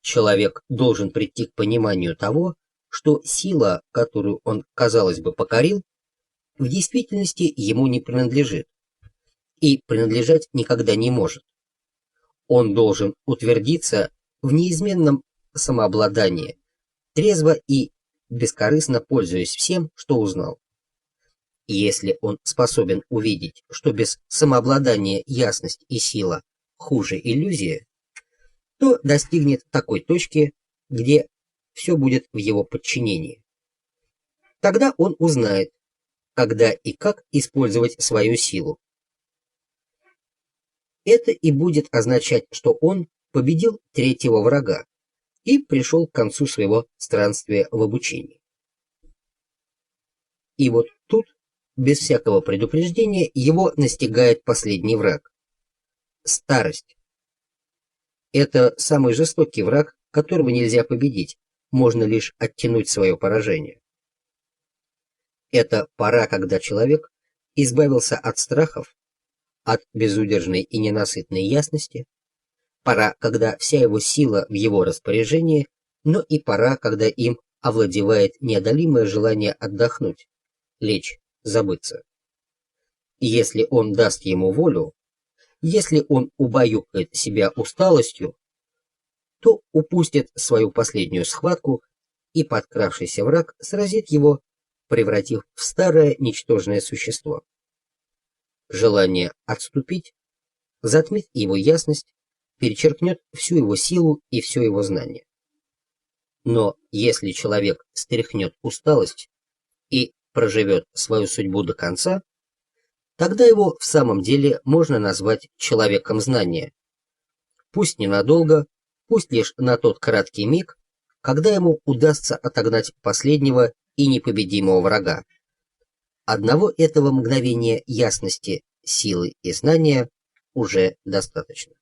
Человек должен прийти к пониманию того, что сила, которую он, казалось бы, покорил, в действительности ему не принадлежит и принадлежать никогда не может. Он должен утвердиться в неизменном самообладании, трезво и бескорыстно пользуясь всем, что узнал. И если он способен увидеть, что без самообладания ясность и сила хуже иллюзии, то достигнет такой точки, где все будет в его подчинении. Тогда он узнает, когда и как использовать свою силу. Это и будет означать, что он победил третьего врага и пришел к концу своего странствия в обучении. И вот тут, без всякого предупреждения, его настигает последний враг – старость. Это самый жестокий враг, которого нельзя победить, можно лишь оттянуть свое поражение. Это пора, когда человек избавился от страхов, от безудержной и ненасытной ясности, пора, когда вся его сила в его распоряжении, но и пора, когда им овладевает неодолимое желание отдохнуть, лечь, забыться. И если он даст ему волю, если он убаюкает себя усталостью, то упустит свою последнюю схватку, и подкравшийся враг сразит его, превратив в старое ничтожное существо. Желание отступить затмит его ясность, перечеркнет всю его силу и все его знание. Но если человек стряхнет усталость и проживет свою судьбу до конца, тогда его в самом деле можно назвать человеком знания. Пусть ненадолго, пусть лишь на тот краткий миг, когда ему удастся отогнать последнего и непобедимого врага. Одного этого мгновения ясности, силы и знания уже достаточно.